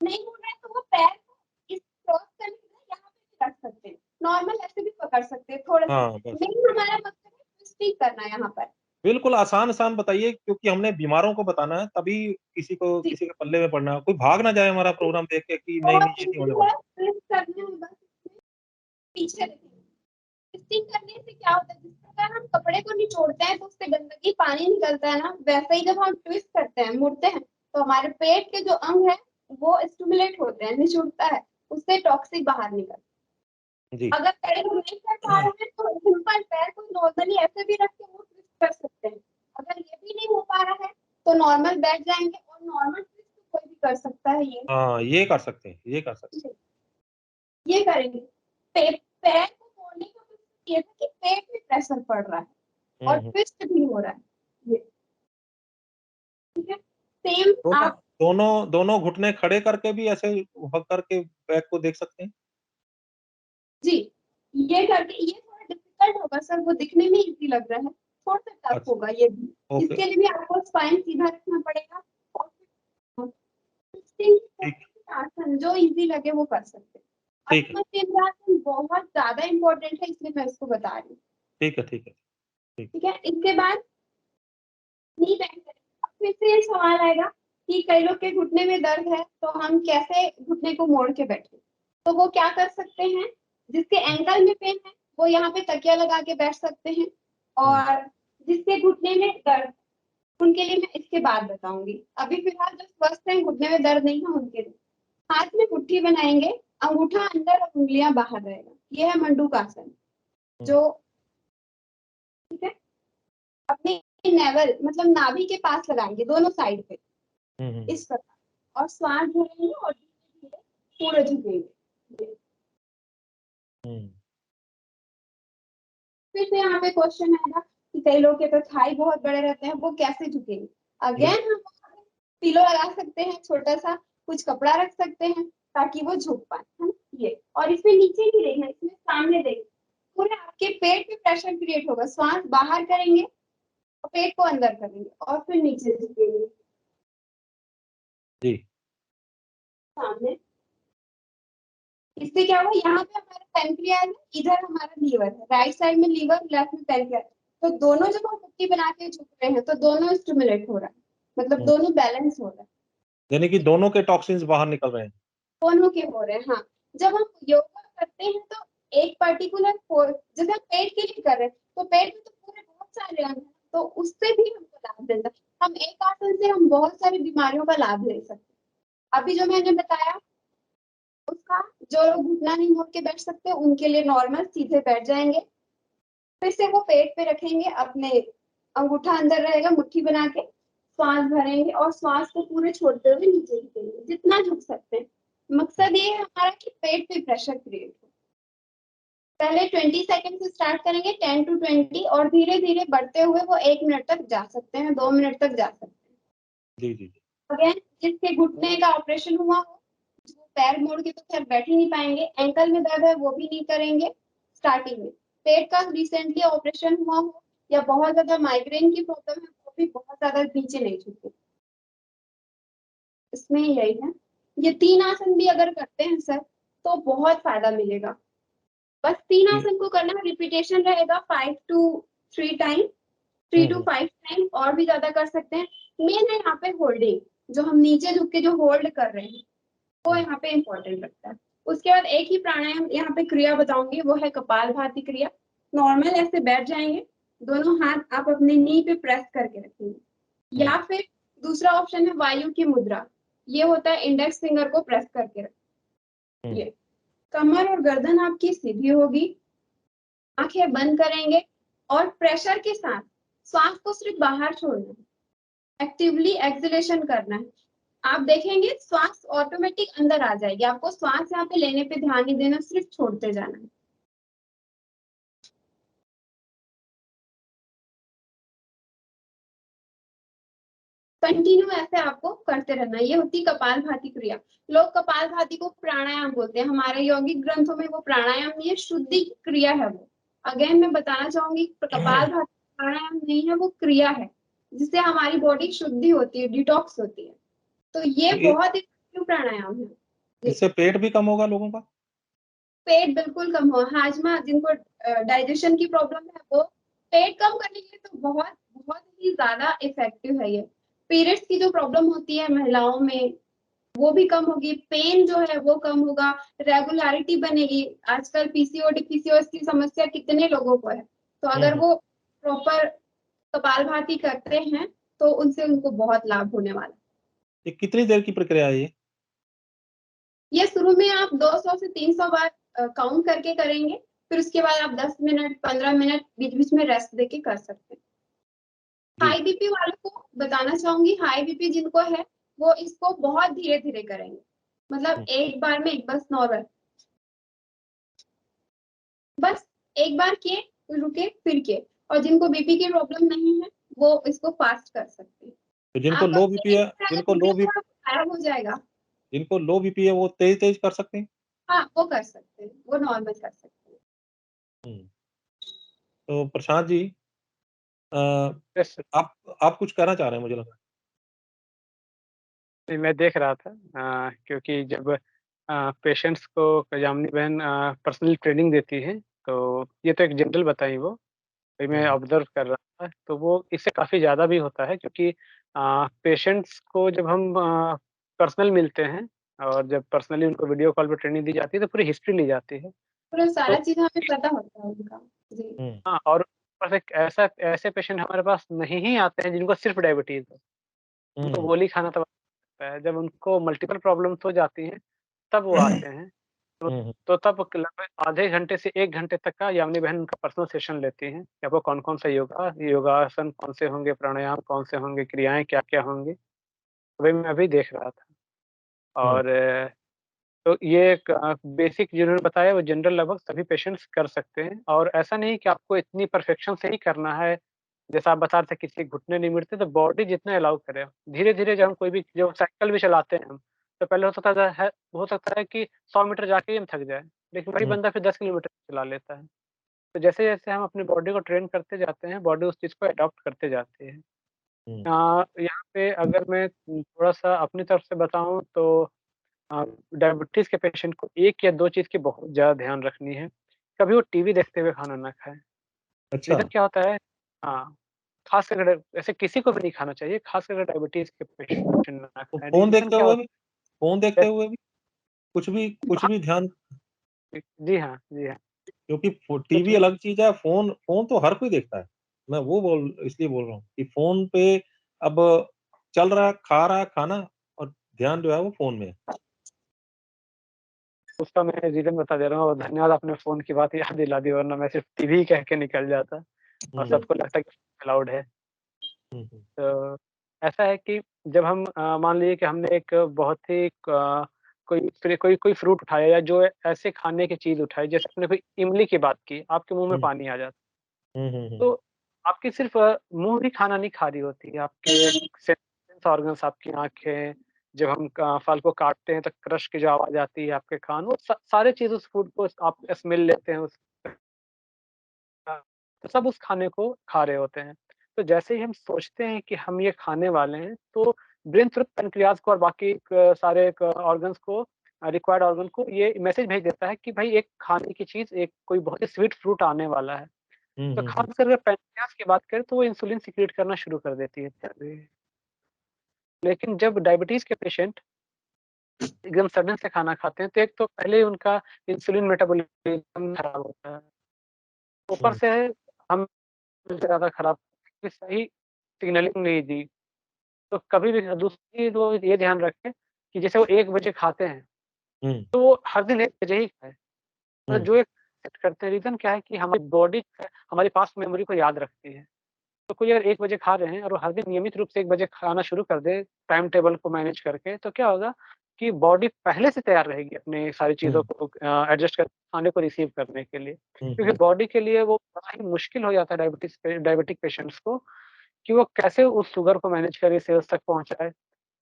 नहीं मुड़ रहा है तो वो पैर को इस क्रॉस करने के लिए यहाँ पे भी रख सकते हैं, नॉर्मल ऐसे भी पकड़ सकते हैं थोड़ा सा। हाँ, बस। लेकिन हमारा मकसद है ट्विस्टिंग करना है यहाँ पर। बिल्कुल आसान आसान बताइए, क्योंकि हमने बीमारों को बताना है, तभी जी, किसी के पल्ले में पड़ना है। कोई भाग ना जाए हमारा प्रोग्राम देख के कि नहीं बहुत नहीं, ये नहीं इजी होने है, वाला। ट्विस्ट करने में बस इसमें पीछे रखेंगे। ट्विस्टिंग करने से क्या होता है, जिस प्रकार हम कपड़े को निचोड़ते हैं तो उससे गंदगी पानी निकलता है ना, वैसे ही जब हम ट्विस्ट करते हैं, मुड़ते हैं, तो हमारे पेट के जो अंग है वो स्टिमुलेट होते हैं, निचुड़ता है, उससे टॉक्सिक बाहर निकलता जी। है। अगर कई लोग नहीं कर पा रहे हैं तो सिंपल पैर को नॉर्मली ऐसे भी रख के वो ट्विस्ट कर सकते हैं। अगर ये भी नहीं हो पा रहा है तो नॉर्मल बैठ जाएंगे, और नॉर्मल ट्विस्ट तो कोई भी कर सकता है, ये हाँ, ये कर सकते हैं, ये कर सकते ये करेंगे। पैर को मोड़ने का मतलब ये था कि पेट में प्रेशर पड़ रहा है हैं। और ट्विस्ट भी हो रहा है, ये ठीक है। सेम दोनों आप दोनों दोनों घुटने खड़े करके भी ऐसे हक करके बैक को देख सकते हैं। जी, ये करके ये थोड़ा डिफिकल्ट होगा सर, वो दिखने में इजी लग रहा है, थोड़ा सा टफ अच्छा, होगा ये भी। ओके। इसके लिए भी आपको स्पाइन सीधा रखना पड़ेगा, और फिर twisting की ठीक, छोटी-सी आसन जो इजी लगे वो कर सकते हैं। ठीक है, अर्थमत केंद्रासन बहुत ज्यादा इंपॉर्टेंट है, इसलिए मैं इसको बता रही हूँ। ठीक है, ठीक है, ठीक। ठीक है, इसके बाद नी बेंड करें। अब फिर से ये सवाल आएगा कि कई लोग के घुटने में दर्द है तो हम कैसे घुटने को मोड़ के बैठे, तो वो क्या कर सकते हैं, जिसके एंकल में पेन है वो यहाँ पे तकिया लगा के बैठ सकते हैं, हुँ, और जिसके घुटने में दर्द, उनके लिए मैं इसके बाद बताऊंगी। अभी फिलहाल जो स्वस्थ हैं, घुटने में दर्द नहीं है, उनके लिए हाथ में मुट्ठी बनाएंगे, अंगूठा अंदर और उंगलियां बाहर रहेगा, ये है मंडूकासन। हुँ, जो ठीक है, अपने नेवल मतलब नाभि के पास लगाएंगे दोनों साइड पे, हुँ, इस प्रकार, और श्वास भरेंगे और धीरे धीरे पूरे झुकेंगे। हुँ, फिर से यहाँ पे क्वेश्चन आएगा कि कई लोग के तो थाई बहुत बड़े रहते हैं, वो कैसे झुकेंगे। बिल अगेन हम पिलो लगा सकते हैं, छोटा सा कुछ कपड़ा रख सकते हैं ताकि वो झुक पाए, है ना। ये, और इसमें नीचे नहीं देखना, इसमें सामने देखना, पूरे आपके पेट पे प्रेशर क्रिएट होगा, श्वास बाहर करेंगे और पेट को अंदर करेंगे और फिर नीचे झुकेंगे जी, सामने। इससे क्या होगा, यहाँ पे हमारा पैनक्रियाज है, इधर हमारा लीवर है, राइट साइड में लीवर, लेफ्ट में पैनक्रियाज, तो दोनों जब हम मुट्ठी बना के झुक रहे हैं तो दोनों स्टिमुलेट हो रहा है, मतलब हुँ, दोनों बैलेंस हो रहा है, यानी कि दोनों के टॉक्सिन्स बाहर निकल रहे हैं। दोनों के हो रहे हैं। हाँ, जब हम योगा करते हैं तो एक पर्टिकुलर जैसे हम पेट के लिए कर रहे हैं तो पेट में तो पूरे बहुत सारे अंग हैं, तो उससे भी हमको लाभ मिलता है। हम एक आसन से हम बहुत सारी बीमारियों का लाभ ले सकते हैं। अभी जो मैंने बताया उसका, जो लोग घुटना नहीं मोड़ के बैठ सकते उनके लिए नॉर्मल सीधे बैठ जाएंगे, फिर से वो पेट पे रखेंगे, अपने अंगूठा अंदर रहेगा मुट्ठी बना के, श्वास भरेंगे और श्वास को पूरे छोड़ते हुए नीचे झुकेंगे, जितना झुक सकते हैं। मकसद ये है हमारा कि पेट पे प्रेशर क्रिएट हो। पहले 20 सेकंड से स्टार्ट करेंगे, 10 to 20, और धीरे धीरे बढ़ते हुए वो 1 मिनट तक जा सकते हैं, 2 मिनट तक जा सकते हैं। जी जी जी। अगेन, जिसके घुटने का ऑपरेशन हुआ हो, जो पैर मोड़ के तो खैर बैठ ही नहीं पाएंगे, एंकल में दर्द है वो भी नहीं करेंगे स्टार्टिंग में। पेट का रिसेंटली ऑपरेशन हुआ हो या बहुत ज्यादा माइग्रेन की प्रॉब्लम है, वो भी बहुत ज्यादा नीचे नहीं झुके। इसमें यही है, ये 3 आसन भी अगर करते हैं सर तो बहुत फायदा मिलेगा। बस 3 जी। आसन को करना है, रिपीटेशन रहेगा 5 to 3 टाइम, 3 to 5 टाइम, और भी ज्यादा कर सकते हैं। मेन है यहाँ पे होल्डिंग, जो हम नीचे झुक के जो होल्ड कर रहे हैं वो यहाँ पे इम्पोर्टेंट लगता है। उसके बाद एक ही प्राणायाम यहाँ पे क्रिया बताऊंगी, वो है कपालभाति क्रिया। नॉर्मल ऐसे बैठ जाएंगे, दोनों हाथ आप अपने नी पे प्रेस करके रखेंगे, या फिर दूसरा ऑप्शन है वायु की मुद्रा। ये होता है इंडेक्स फिंगर को प्रेस करके रखें। ये कमर और गर्दन आपकी सीधी होगी, आंखें बंद करेंगे और प्रेशर के साथ श्वास को सिर्फ बाहर छोड़ना है, एक्टिवली एक्सलेशन करना है। आप देखेंगे श्वास ऑटोमेटिक अंदर आ जाएगी, आपको श्वास यहाँ पे लेने पे ध्यान नहीं देना, सिर्फ छोड़ते जाना है। कंटिन्यू ऐसे आपको करते रहना। ये होती कपालभाति क्रिया। लोग कपालभाति को प्राणायाम बोलते हैं, हमारे यौगिक ग्रंथों में वो प्राणायाम नहीं है, शुद्धि क्रिया है वो। अगेन मैं बताना चाहूंगी, कपालभाति प्राणायाम नहीं है, वो क्रिया है जिससे हमारी बॉडी शुद्धि होती है, डिटॉक्स होती है। तो ये बहुत इफेक्टिव प्राणायाम है। इससे पेट भी कम होगा लोगों का? पेट बिल्कुल कम हो, हाजमा, जिनको डाइजेशन की प्रॉब्लम है, वो पेट कम करने के लिए तो बहुत बहुत ही ज्यादा इफेक्टिव है ये। पीरियड्स की जो प्रॉब्लम होती है महिलाओं में, वो भी कम होगी, पेन जो है वो कम होगा, रेगुलरिटी बनेगी। आजकल पीसीओडी पीसीओएस की समस्या कितने लोगों को है, तो अगर वो प्रॉपर कपालभाति करते हैं तो उनसे उनको बहुत लाभ होने वाला है। ये कितनी देर की प्रक्रिया है ये? ये शुरू में आप 200 से 300 बार काउंट करके करेंगे, फिर उसके बाद आप 10 मिनट 15 मिनट बीच बीच में रेस्ट देके कर सकते हैं। हाई बीपी वालों को बताना चाहूंगी, हाई बीपी जिनको है वो इसको बहुत धीरे धीरे करेंगे, मतलब एक बार में बस नॉर्मल, बस एक बार किए रुके फिर किए। और जिनको बीपी की प्रॉब्लम नहीं है वो इसको फास्ट कर सकते हैं। तो जिनको लो बीपी है, गायब हो जाएगा। जिनको लो बीपी है वो तेज तेज कर सकते हैं? हाँ, वो कर सकते हैं, वो नॉर्मल कर सकते हैं। तो प्रशांत जी, आप कुछ कहना चाह रहे हैं, मुझे लगा। नहीं, मैं देख रहा था क्योंकि जब पेशेंट्स को यामिनी बहन पर्सनल ट्रेनिंग देती है, तो ये तो एक जनरल बताई वो, भाई मैं ऑब्जर्व कर रहा था, तो वो इससे काफ़ी ज़्यादा भी होता है, क्योंकि पेशेंट्स को जब हम पर्सनल मिलते हैं और जब पर्सनली उनको वीडियो कॉल पे ट्रेनिंग दी जाती है, तो पूरी हिस्ट्री ली जाती है। पूरा सारा चीज़ हमें पता होता है उनका। जी। हाँ, और ऊपर से ऐसे पेशेंट हमारे पास नहीं ही आते हैं जिनको सिर्फ डायबिटीज़ है, उनको गोली खाना तो पड़ता है, जब उनको मल्टीपल प्रॉब्लम्स हो जाती हैं, तब वो आते हैं। तो तब लगभग आधे घंटे से 1 घंटे तक का यामिनी बहन उनका पर्सनल सेशन लेती हैं कि आपको कौन-कौन सा योगासन कौन से होंगे, प्राणायाम कौन से होंगे, क्रियाएँ क्या-क्या होंगी, वही मैं अभी देख रहा था। और तो ये एक बेसिक जिन्होंने बताया वो जनरल लगभग सभी पेशेंट्स कर सकते हैं, और ऐसा नहीं कि आपको इतनी परफेक्शन से ही करना है। जैसा आप बता रहे थे किसी के घुटने नहीं मिलते, तो बॉडी जितना अलाउ करे। धीरे-धीरे जब हम कोई भी जो साइकिल भी चलाते हैं हम, तो पहले हो सकता है कि 100 मीटर जाके ही हम थक जाएँ, लेकिन वही बंदा फिर 10 किलोमीटर चला लेता है। तो जैसे-जैसे हम अपनी बॉडी को ट्रेन करते जाते हैं, बॉडी उस चीज़ को अडॉप्ट करते जाती है। यहाँ पे अगर मैं थोड़ा-सा अपनी तरफ से बताऊँ तो डायबिटीज़ के पेशेंट को 1 या 2 चीज़ की बहुत ज़्यादा ध्यान रखनी है। कभी वो टीवी देखते हुए खाना ना खाएँ। अच्छा। रीज़न क्या होता है, ख़ास कर अगर ऐसे किसी को भी नहीं खाना चाहिए, ख़ास कर डायबिटीज़ के पेशेंट ना तो खाएँ। फ़ोन रीज़न देखते क्या हुए होता भी फ़ोन देखते है, हुए भी कुछ भी ध्यान? जी हाँ, जी हाँ। क्योंकि कुछ टीवी भी अलग चीज़ है, फ़ोन फ़ोन तो हर कोई देखता है। मैं वो इसलिए बोल रहा हूँ कि फ़ोन पे अब चल रहा है, खा रहा है खाना, और ध्यान जो है वो फ़ोन में है। उसका मैं रीज़न बता दे रहा हूँ, और धन्यवाद आपने फ़ोन की बात याद दिला दी, वरना मैं सिर्फ़ टीवी कह के निकल जाता और सबको लगता है कि अलाउड है। तो ऐसा है कि जब हम मान लीजिए कि हमने एक बहुत ही कोई फ्रूट उठाया या जो ऐसे खाने की चीज़ उठाई, जैसे आपने कोई इमली की बात की, आपके मुँह में हुँ। पानी आ जाता है। हुँ, हुँ, हुँ। तो आपकी सिर्फ़ मुँह भी खाना नहीं खा रही होती है, आपके सेंस ऑर्गन्स, आपकी आँखें, जब हम फल को काटते हैं तो क्रश की जो आवाज़ आती है, आपके कान, वो सारे चीज़ उस फूड को आप स्मेल लेते हैं तो सब उस खाने को खा रहे होते हैं। तो जैसे ही हम सोचते हैं कि हम ये खाने वाले हैं, तो ब्रेन तुरंत पैनक्रियाज़ को और बाकी सारे ऑर्गन्स को, रिक्वायर्ड ऑर्गन को ये मैसेज भेज देता है कि भाई एक खाने की चीज़, एक कोई बहुत ही स्वीट फ्रूट आने वाला है। हुँ, तो हुँ, हुँ। खासकर अगर पैनक्रियाज़ की बात करें तो वो इंसुलिन सीक्रेट करना शुरू कर देती है। लेकिन जब डायबिटीज़ के पेशेंट एकदम सडन से खाना खाते हैं, तो एक तो पहले ही उनका इंसुलिन मेटाबॉलिज़्म खराब होता है। ऊपर हुँ, से हम ज़्यादा खराब कि सही सिग्नलिंग नहीं दी। तो कभी भी दूसरी तो ये ध्यान रखें कि जैसे वो 1 बजे खाते हैं, हुँ, तो वो हर दिन 1 बजे ही खाएँ। मतलब हुँ, जो एक सेट करते हैं, रीज़न क्या है कि हमारी बॉडी हमारी पास्ट मेमोरी को याद रखती है। तो कोई अगर 1 बजे खा रहे हैं और वो हर दिन नियमित रूप से 1 बजे खाना शुरू कर दे, टाइम टेबल को मैनेज करके, तो क्या होगा कि बॉडी पहले से तैयार रहेगी अपनी सारी चीज़ों हुँ, को एडजस्ट कर खाने को रिसीव करने के लिए। हुँ, क्योंकि हुँ, बॉडी के लिए वो बड़ा ही मुश्किल हो जाता है डायबिटिक पेशेंट्स को कि वो कैसे उस शुगर को मैनेज करके सेल्स तक पहुँचाए।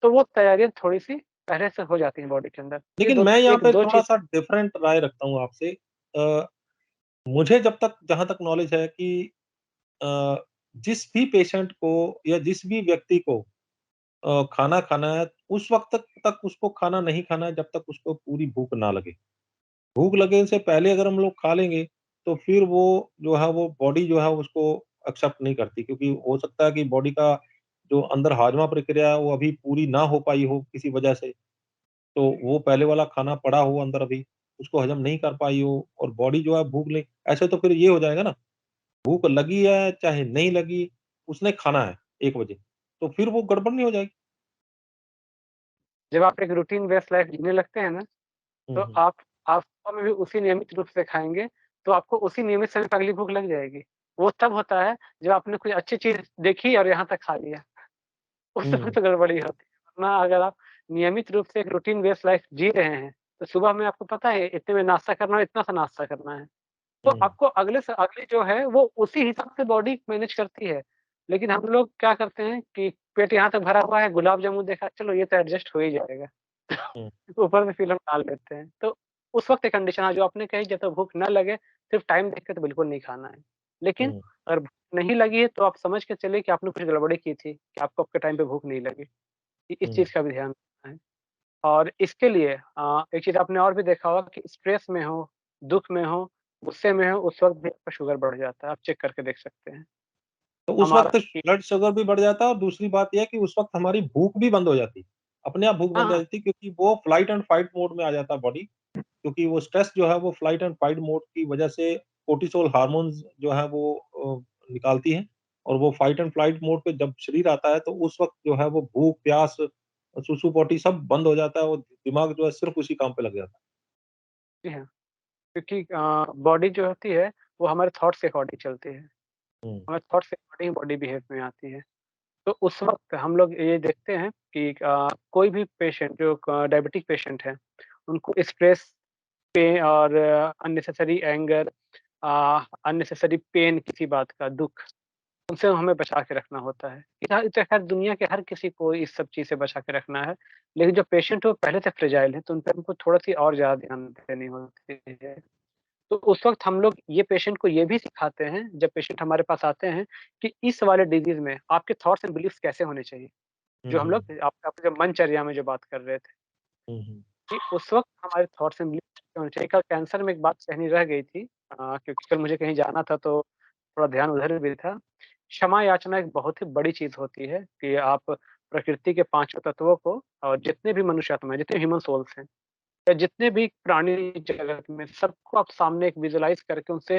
तो वो तैयारियाँ थोड़ी-सी पहले से हो जाती हैं बॉडी के अंदर। ये लेकिन दो मैं यहाँ एक पे 2 चीज़। थोड़ा-सा डिफरेंट राय रखता हूँ आपसे। मुझे जब तक जहाँ तक नॉलेज है कि अ, जिस भी पेशेंट को या जिस भी व्यक्ति को खाना खाना है, उस वक़्त तक उसको खाना नहीं खाना है जब तक उसको पूरी भूख ना लगे। भूख लगने से पहले अगर हम लोग खा लेंगे, तो फिर वो जो है वो बॉडी जो है उसको एक्सेप्ट नहीं करती, क्योंकि हो सकता है कि बॉडी का जो अंदर हाजमा प्रक्रिया है वो अभी पूरी ना हो पाई हो किसी वजह से। तो वो पहले वाला खाना पड़ा हो अंदर अभी, उसको हज़म नहीं कर पाई हो और बॉडी जो है भूख ले ऐसे तो फिर ये हो जाएगा ना, भूख लगी है चाहे नहीं लगी, उसने खाना है 1 बजे, तो फिर वो गड़बड़ नहीं हो जाएगी? जब आप एक रूटीन बेस्ड लाइफ़ जीने लगते हैं ना, हुँ, तो हुँ। आप सुबह में भी उसी नियमित रूप से खाएँगे, तो आपको उसी नियमित समय पे अगली भूख लग जाएगी। वो तब होता है जब आपने कोई अच्छी चीज़ देखी और यहाँ तक खा लिया, उस समय हुँ, तो गड़बड़ी होती है। वरना अगर आप नियमित रूप से एक रूटीन बेस्ड लाइफ़ जी रहे हैं, तो सुबह में आपको पता है इतने में नाश्ता करना है, इतना सा नाश्ता करना है। तो हुँ, आपको अगले से अगली जो है वो उसी हिसाब से बॉडी मैनेज करती है। लेकिन हम लोग क्या करते हैं कि पेट यहाँ तक भरा हुआ है, गुलाब जामुन देखा, चलो ये तो एडजस्ट हो ही जाएगा। हुँ, ऊपर से फिल्म डाल देते हैं। तो उस वक़्त एक कंडीशन जो आपने कही, जब तक भूख ना लगे, सिर्फ़ टाइम देख के तो बिल्कुल नहीं खाना है। लेकिन हुँ, अगर भूख नहीं लगी है तो आप समझ के चलिए कि आपने कुछ गड़बड़ी की थी, कि आपको आपके टाइम पे भूख नहीं लगी। इस हुँ, चीज़ का भी ध्यान रखना है। और इसके लिए एक चीज़ आपने और भी देखा होगा कि स्ट्रेस में हो, दुःख में हो, गुस्से में हो, उस वक़्त भी आपका शुगर बढ़ जाता है। आप चेक करके देख सकते हैं। तो उस हमारा वक़्त ब्लड शुगर भी बढ़ जाता है और दूसरी बात ये है कि उस वक़्त हमारी भूख भी बंद हो जाती है। अपने आप भूख हाँ, बंद हो हाँ। जाती है, क्योंकि वो फ्लाइट एंड फाइट मोड में आ जाता है बॉडी, क्योंकि वो स्ट्रेस जो है वो फ्लाइट एंड फाइट मोड की वजह से कोर्टिसोल हार्मोन्स जो है वो निकालती है और वो फाइट एंड फ्लाइट मोड पे जब शरीर आता है तो उस वक़्त जो है वो भूख, प्यास, सुसु-पोटी सब बंद हो जाता है और दिमाग जो है सिर्फ़ उसी काम पे लग जाता जी हाँ, क्योंकि बॉडी जो होती है, वो हमारे थॉट्स के अकॉर्डिंग चलती है। है। हुँ, हमारे थॉट्स के अकॉर्डिंग बॉडी बिहेव में आती है। तो उस वक़्त हम लोग ये देखते हैं कि कोई भी पेशेंट जो डायबिटिक पेशेंट है, उनको स्ट्रेस पे और अननेसेसरी एंगर, अननेसेसरी पेन, किसी बात का दुःख, उनसे हमें बचा के रखना होता है। ये तो खैर दुनिया के हर किसी को इस सब चीज़ से बचा के रखना है। लेकिन जो पेशेंट है वो पहले से फ्रेजाइल है, तो उन पे हमको थोड़ी-सी और ज़्यादा ध्यान देनी होती है। तो उस वक़्त हम लोग ये पेशेंट को ये भी सिखाते हैं, जब पेशेंट हमारे पास आते हैं, कि इस वाले डिज़ीज़ में आपके थॉट्स एंड बिलीव्स कैसे होने चाहिए। हुँ, जो हम हुँ, लोग आप जब मनचर्या में जो बात कर रहे थे, हुँ, हुँ, कि उस वक़्त हमारे थॉट्स एंड बिलीव्स कैसे होने चाहिए। कल कैंसर में एक बात कहनी रह गई थी, क्योंकि कल मुझे कहीं जाना था तो थोड़ा ध्यान उधर भी था। क्षमा याचना एक बहुत ही बड़ी चीज़ होती है कि आप प्रकृति के पाँचों तत्वों को और जितने भी मनुष्य आत्मा हैं, जितने ह्यूमन सोल्स हैं, या जितने भी प्राणी जगत में, सबको आप सामने एक विजुअलाइज़ करके उनसे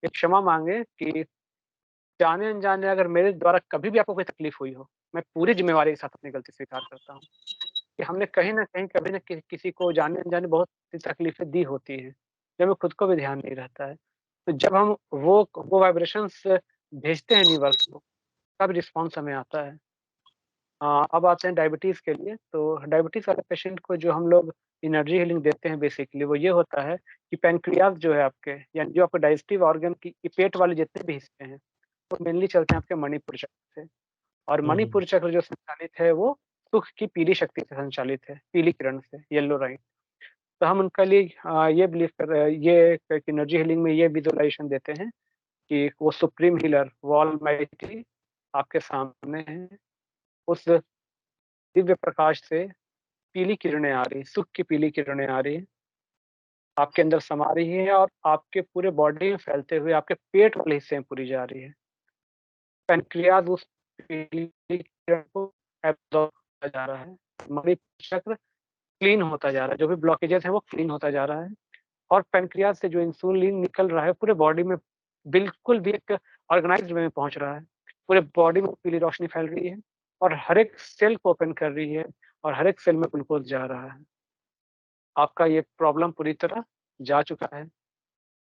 एक क्षमा माँगे कि जाने-अनजाने अगर मेरे द्वारा कभी भी आपको कोई तकलीफ़ हुई हो, मैं पूरी ज़िम्मेवारी के साथ अपनी गलती स्वीकार करता हूँ। कि हमने कहीं न कहीं, कभी न किसी को जाने-अनजाने बहुत सी तकलीफ़ें दी होती हैं, जब हमें खुद को भी ध्यान नहीं रहता है। तो जब हम वो वाइब्रेशंस भेजते हैं यूनिवर्स को, तब रिस्पॉन्स हमें आता है। अब आते हैं डायबिटीज़ के लिए। तो डायबिटीज़ वाले पेशेंट को जो हम लोग एनर्जी हीलिंग देते हैं बेसिकली वो ये होता है कि पैनक्रियाज़ जो है आपके, यानी जो आपके डाइजेस्टिव ऑर्गन की ये पेट वाले जितने भी हिस्से हैं, वो मेनली चलते हैं आपके मणिपुर चक्र से। और मणिपुर चक्र जो संचालित है वो सुख की पीली शक्ति से संचालित है, पीली किरण से, येलो लाइट। तो हम उनके लिए ये बिलीव कर रहे हैं, ये एनर्जी हीलिंग में ये विजुअलाइजेशन देते हैं कि वो सुप्रीम हीलर, वो ऑलमाइटी आपके सामने है। उस दिव्य प्रकाश से पीली किरणें आ रही, सुख की पीली किरणें आ रही हैं, आपके अंदर समा रही है और आपके पूरे बॉडी में फैलते हुए आपके पेट वाले हिस्से में पूरी जा रही है। पैनक्रियाज़ उस पीली किरण को एब्ज़ॉर्ब करता जा रहा है। मणिपुर चक्र क्लीन होता जा रहा है, जो भी ब्लॉकेजेस हैं वो क्लीन होता जा रहा है और पैनक्रियाज़ से जो इंसुलिन निकल रहा है पूरे बॉडी में बिल्कुल भी एक ऑर्गेनाइज़्ड वे में पहुँच रहा है। पूरे बॉडी में पीली रोशनी फैल रही है और हर एक सेल को ओपन कर रही है और हर एक सेल में ग्लूकोज़ जा रहा है। आपका ये प्रॉब्लम पूरी तरह जा चुका है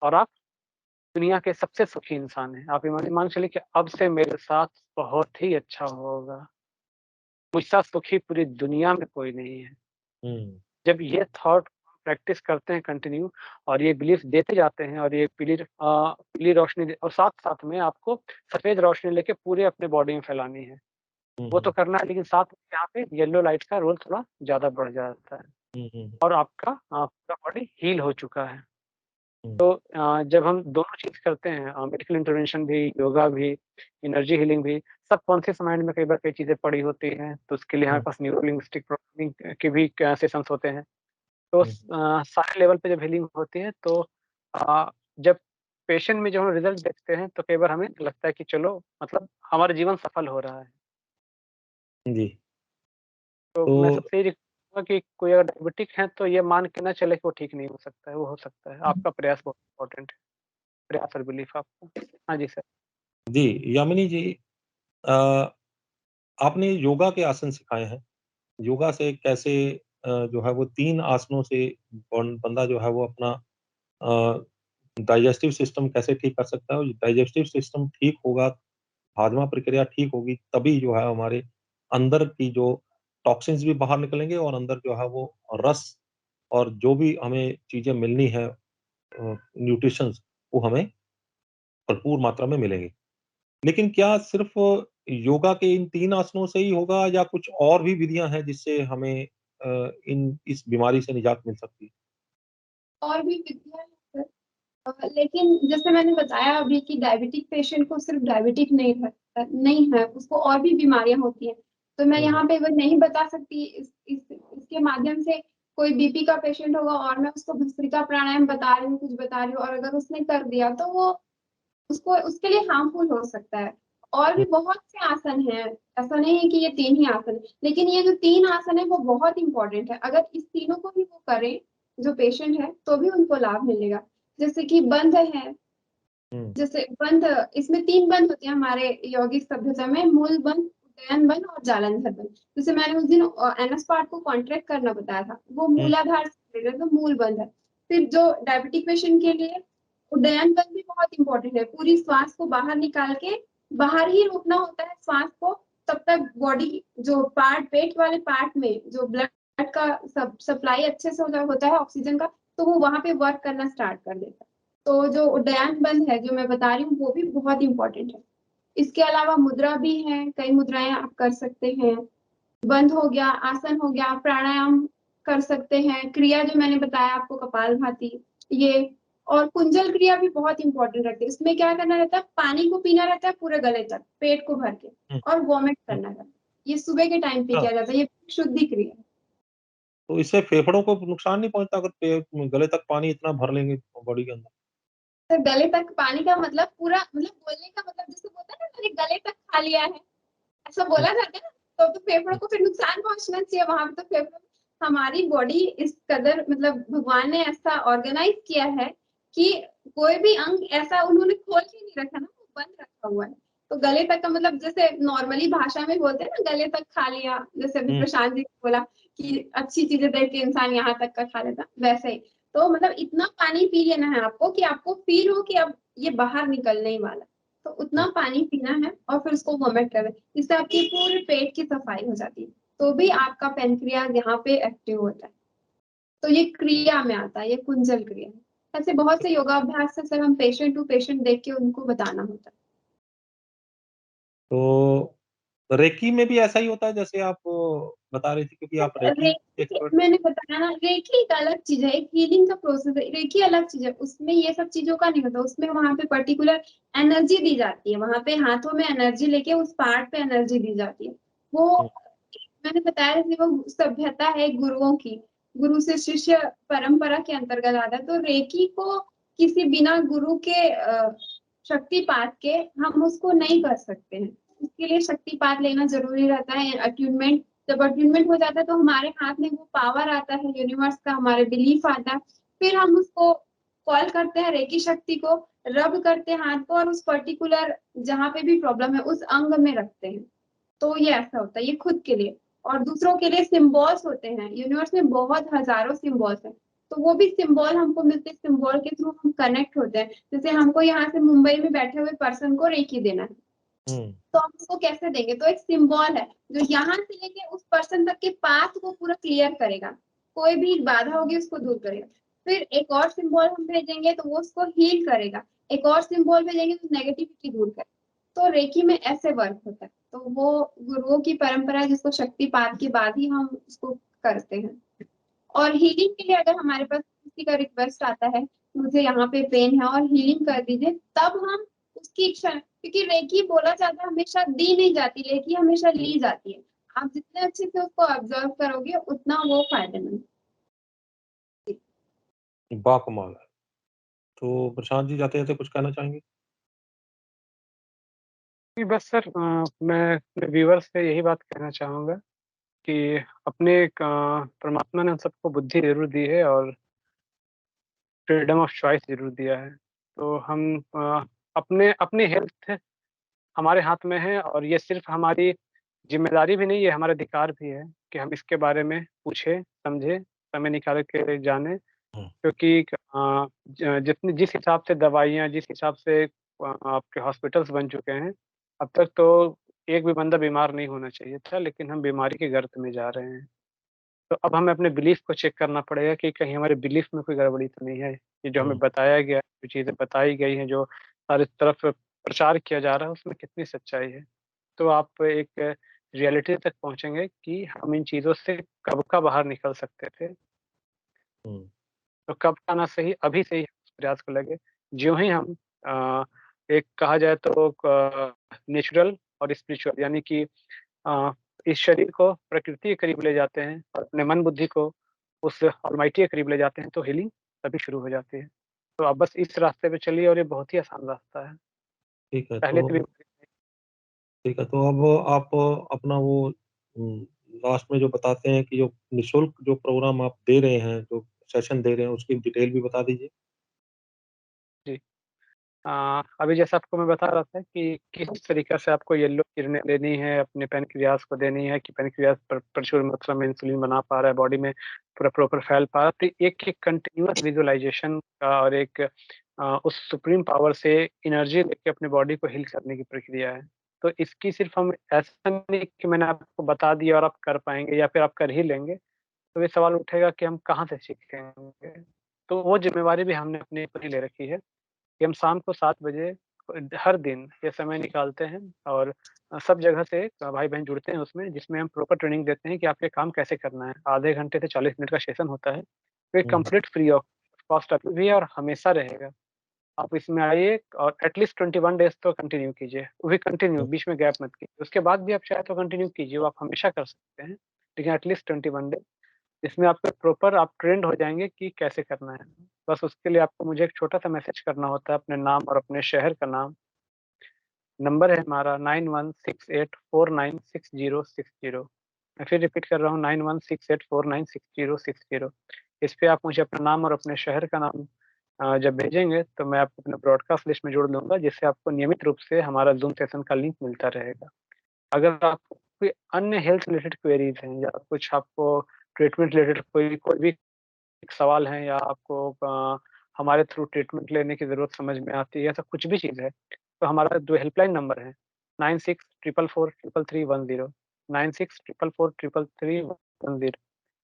और आप दुनिया के सबसे सुखी इंसान हैं। आप ये मान के चलिए कि अब से मेरे साथ बहुत ही अच्छा होगा। मुझसे सुखी पूरी दुनिया में कोई नहीं है। जब ये थॉट प्रैक्टिस करते हैं कंटिन्यू और ये बिलीफ देते जाते हैं और ये पीली रोशनी और साथ-साथ में आपको सफ़ेद रोशनी लेके पूरे अपने बॉडी में फैलानी है। वो तो करना है, लेकिन साथ में यहाँ पे येलो लाइट का रोल थोड़ा ज़्यादा बढ़ जाता है और आपका पूरा बॉडी हील हो चुका है। तो जब हम दोनों चीज़ करते हैं, मेडिकल इंटरवेंशन भी, योगा भी, एनर्जी हीलिंग भी, सबकॉन्शियस माइंड में कई बार कई चीज़ें पड़ी होती हैं, तो उसके लिए हमारे पास न्यूरो लिंग्विस्टिक प्रोग्रामिंग के भी सेशंस होते हैं। तो सारे लेवल पे जब हीलिंग होती है तो जब पेशेंट में जब हम रिज़ल्ट देखते हैं तो कई बार हमें लगता है कि चलो मतलब हमारा जीवन सफल हो रहा है। जी। तो मैं तो सबसे यही कहूँगा कि कोई अगर डायबिटिक है तो ये मान के ना चले कि वो ठीक नहीं हो सकता है, वो हो सकता है। आपका प्रयास बहुत इम्पोर्टेंट है, प्रयास और बिलीफ आपका। हाँ जी सर। जी, यामिनी जी, अ, आपने योगा के आसन सिखाए हैं। योगा से कैसे जो है वो 3 आसनों से बंदा जो है वो अपना अ, डाइजेस्टिव सिस्टम कैसे ठीक कर सकता है और डाइजेस्टिव सिस्टम ठीक होगा, हाजमा प्रक्रिया ठीक होगी, तभी जो है हमारे अंदर की जो टॉक्सिन्स भी बाहर निकलेंगे और अंदर जो है वो रस और जो भी हमें चीज़ें मिलनी है न्यूट्रिशंस, वो हमें भरपूर मात्रा में मिलेंगे। लेकिन क्या सिर्फ़ योगा के इन 3 आसनों से ही होगा या कुछ और भी विधियाँ हैं जिससे हमें इस बीमारी से निजात मिल सकती है? और भी विधियाँ हैं सर। लेकिन जैसे मैंने बताया अभी कि डायबिटिक पेशेंट को सिर्फ डायबिटिक नहीं है, उसको और भी बीमारियाँ होती हैं। तो मैं यहाँ पे वो नहीं बता सकती इसके माध्यम से कोई बीपी का पेशेंट होगा और मैं उसको भस्त्रिका प्राणायाम बता रही हूँ, कुछ बता रही हूँ और अगर उसने कर दिया तो वो उसको उसके लिए हार्मफुल हो सकता है। और भी बहुत से आसन हैं, ऐसा नहीं है कि ये 3 ही आसन हैं, लेकिन ये जो 3 आसन है वो बहुत इम्पोर्टेंट है। अगर इस तीनों को भी वो करें, जो पेशेंट है, तो भी उनको लाभ मिलेगा। जैसे कि बंध है, जैसे बंध इसमें 3 बंध होते हैं हमारे यौगिक सभ्यता में, मूल बंध, उदयन बंध और जालंधर बंध। जैसे मैंने उस दिन एनएस पार्ट को कॉन्ट्रैक्ट करना बताया था, वो मूलाधार से रिलेटेड तो मूल बंध है। फिर जो डायबिटिक पेशेंट के लिए उड्डयन बंध भी बहुत इम्पोर्टेंट है, पूरी श्वास को बाहर निकाल के बाहर ही रोकना होता है श्वास को, तब तक बॉडी जो पार्ट पेट वाले पार्ट में जो ब्लड का सप्लाई अच्छे से होता है ऑक्सीजन का, तो वो वहाँ पे वर्क करना स्टार्ट कर देता है। तो जो उड्डयन बंध है जो मैं बता रही हूँ वो भी बहुत इम्पोर्टेंट है। इसके अलावा मुद्रा भी है, कई मुद्राएं आप कर सकते हैं। बंध हो गया, आसन हो गया, प्राणायाम कर सकते हैं, क्रिया जो मैंने बताया आपको कपालभाति, ये और कुंजल क्रिया भी बहुत इम्पोर्टेंट रहती है। इसमें क्या करना रहता है, पानी को पीना रहता है पूरे गले तक, पेट को भर के और वॉमिट करना रहता है। ये सुबह के टाइम पे अच्छा, किया जाता है, ये शुद्धि क्रिया है। तो इससे फेफड़ों को नुकसान नहीं पहुँचता अगर गले तक पानी इतना भर लेंगे बॉडी के अंदर? तो गले तक पानी का मतलब पूरा मतलब बोलने का मतलब जैसे बोलते हैं ना मैंने गले तक खा लिया है, ऐसा हुँ, बोला जाता है ना, तो फेफड़ों को फिर नुकसान पहुँचना चाहिए वहाँ पे। तो फेफड़ों हमारी बॉडी इस कदर मतलब भगवान ने ऐसा ऑर्गेनाइज़ किया है कि कोई भी अंग ऐसा उन्होंने खोल के नहीं रखा ना, वो बंद रखा हुआ है। तो गले तक का मतलब जैसे नॉर्मली भाषा में बोलते हैं ना गले तक खा लिया, जैसे अभी हुँ, प्रशांत जी ने बोला कि अच्छी चीज़ें देख के इंसान यहाँ तक का खा लेता, वैसे ही। तो मतलब इतना पानी पी लेना है आपको कि आपको फ़ील हो कि अब ये बाहर निकलने ही वाला है। तो उतना पानी पीना है और फिर उसको वोमिट करना है, जिससे आपकी पूरे पेट की सफाई हो जाती है, तो भी आपका पैनक्रियाज यहाँ पे एक्टिव होता है। तो ये क्रिया में आता है, ये कुंजल क्रिया है। ऐसे बहुत से योगाभ्यास से सर हम पेशेंट टू पेशेंट देख के उनको बताना होता है। तो रेकी में भी ऐसा ही होता है जैसे आप बता रही थी, क्योंकि आप रेकी रेकी एक्सपर्ट। मैंने बताया ना, रेकी एक अलग चीज है, एक हीलिंग का प्रोसेस है। रेकी अलग चीज है, उसमें ये सब चीजों का नहीं होता। उसमें वहां पे पर्टिकुलर एनर्जी दी जाती है, वहां पे हाथों में एनर्जी लेके उस पार्ट पे एनर्जी दी जाती है। वो मैंने बताया कि वो सभ्यता है गुरुओं की, गुरु से शिष्य परंपरा के अंतर्गत आता है। तो रेकी को किसी बिना गुरु के शक्तिपात के हम उसको नहीं कर सकते हैं। उसके लिए शक्तिपात लेना जरूरी रहता है, अट्यूनमेंट। जब अट्यूनमेंट हो जाता है तो हमारे हाथ में वो पावर आता है यूनिवर्स का, हमारे बिलीफ आता है। फिर हम उसको कॉल करते हैं रेकी शक्ति को, रब करते हैं हाथ को और उस पर्टिकुलर जहां पे भी प्रॉब्लम है उस अंग में रखते हैं। तो ये ऐसा होता है, ये खुद के लिए। और दूसरों के लिए सिंबल्स होते हैं, यूनिवर्स में बहुत हजारों सिंबल्स हैं, तो वो भी सिंबल हमको मिलते हैं, सिंबल के थ्रू हम कनेक्ट होते हैं। जैसे हमको यहाँ से मुंबई में बैठे हुए पर्सन को रेकी देना है, तो हम उसको कैसे देंगे? तो एक सिंबल है जो यहाँ से लेके उस पर्सन तक के पाथ को पूरा क्लियर करेगा, कोई भी बाधा होगी उसको दूर करेगा। फिर एक और सिंबल हम भेजेंगे तो वो उसको हील करेगा, एक और सिंबल भेजेंगे तो नेगेटिविटी दूर करेगा। तो रेकी में ऐसे वर्क होता है। तो वो गुरुओं की परंपरा है जिसको शक्तिपात के बाद ही हम उसको करते हैं। और हीलिंग के लिए अगर हमारे पास किसी का रिक्वेस्ट आता है, मुझे यहाँ पे पेन है और हीलिंग कर दीजिए, तब हम उसकी इच्छा, क्योंकि रेकी बोला जाता है हमेशा दी नहीं जाती, रेकी हमेशा ली जाती है। आप जितने अच्छे से उसको ऑब्जर्व करोगे उतना वो फायदेमंद। बाकमाल है। तो प्रशांत जी जाते जाते कुछ कहना चाहेंगे? नहीं बस सर, मैं व्यूअर्स से यही बात कहना चाहूँगा कि अपने परमात्मा ने हम सबको बुद्धि ज़रूर दी है और फ्रीडम ऑफ चॉइस ज़रूर दिया है। तो हम अपने अपनी हेल्थ हमारे हाथ में है, और ये सिर्फ़ हमारी ज़िम्मेदारी भी नहीं, ये हमारा अधिकार भी है कि हम इसके बारे में पूछें, समझें, समय निकाल के जानें। हुँ। क्योंकि जिस हिसाब से दवाइयाँ, जिस हिसाब से आपके हॉस्पिटल्स बन चुके हैं, अब तक तो एक भी बंदा बीमार नहीं होना चाहिए था, लेकिन हम बीमारी के गर्त में जा रहे हैं। तो अब हमें अपने बिलीफ को चेक करना पड़ेगा कि कहीं हमारे बिलीफ में कोई गड़बड़ी तो नहीं है। ये जो हमें बताया गया है, जो चीज़ें बताई गई हैं, जो हर तरफ प्रचार किया जा रहा है, उसमें कितनी सच्चाई है। तो आप एक रियलिटी तक पहुँचेंगे कि हम इन चीज़ों से कब का बाहर निकल सकते थे। हुँ। तो कब का ना सही, अभी से ही उस प्रयास को लगे। ज्यों ही हम एक कहा जाए तो नेचुरल और स्पिरिचुअल, यानी कि अ, इस शरीर को प्रकृति के करीब ले जाते हैं और अपने मन बुद्धि को उस ऑलमाइटी के करीब ले जाते हैं, तो हीलिंग तभी शुरू हो जाती है। तो आप बस इस रास्ते पे चलिए और ये बहुत ही आसान रास्ता है। ठीक है, पहले से भी तो अब आप अपना वो उम, लास्ट में जो बताते हैं कि जो निःशुल्क जो प्रोग्राम आप दे रहे हैं, जो सेशन दे रहे हैं, उसकी डिटेल भी बता दीजिए। जी। अभी जैसा आपको मैं बता रहा था कि किस तरीक़े से आपको येलो किरणें लेनी है, अपने पैनक्रियाज़ को देनी है कि पैनक्रियाज़ प्रचुर मात्रा में इंसुलिन बना पा रहा है, बॉडी में पूरा प्रॉपर फैल पा रहा है। तो एक-एक कंटीन्यूअस विज़ुअलाइज़ेशन का और एक उस सुप्रीम पावर से एनर्जी लेके अपनी बॉडी को हील करने की प्रक्रिया है। तो इसकी सिर्फ़ हम ऐसा नहीं कि मैंने आपको बता दिया और आप कर पाएँगे या फिर आप कर ही लेंगे, तो ये सवाल उठेगा कि हम कहाँ से सीखेंगे? तो वो ज़िम्मेवारी भी हमने अपने ऊपर ही ले रखी है। कि हम शाम को 7 बजे हर दिन ये समय निकालते हैं और सब जगह से भाई-बहन जुड़ते हैं उसमें, जिसमें हम प्रॉपर ट्रेनिंग देते हैं कि आपको ये काम कैसे करना है। आधे घंटे से 40 मिनट का सेशन होता है। तो ये हुँ, कंप्लीट फ्री ऑफ कॉस्ट अभी भी है और हमेशा रहेगा। आप इसमें आइए और एटलीस्ट 21 डेज़ तो कंटिन्यू कीजिए। वो भी कंटिन्यू, हुँ, बीच में गैप मत कीजिए। उसके बाद भी आप चाहे तो कंटिन्यू कीजिए, वो आप हमेशा कर सकते हैं। लेकिन एटलीस्ट 21 डेज़, इसमें आपको प्रॉपर आप ट्रेंड हो जाएँगे कि कैसे करना है। बस उसके लिए आपको मुझे एक छोटा-सा मैसेज करना होता है, अपने नाम और अपने शहर का नाम। नंबर है हमारा 9168496060। मैं फिर रिपीट कर रहा हूँ, 9168496060। इस पे आप मुझे अपना नाम और अपने शहर का नाम जब भेजेंगे तो मैं आपको अपने ब्रॉडकास्ट लिस्ट में जोड़ लूँगा, जिससे आपको नियमित रूप से हमारा ज़ूम सेशन का लिंक मिलता रहेगा। अगर आपको कोई अन्य हेल्थ रिलेटेड क्वेरीज़ हैं या कुछ आपको ट्रीटमेंट रिलेटेड कोई कोई भी सवाल हैं या आपको हमारे थ्रू ट्रीटमेंट लेने की ज़रूरत समझ में आती है, ऐसा कुछ भी चीज़ है, तो हमारा जो हेल्पलाइन नंबर है 9644433310 9644433310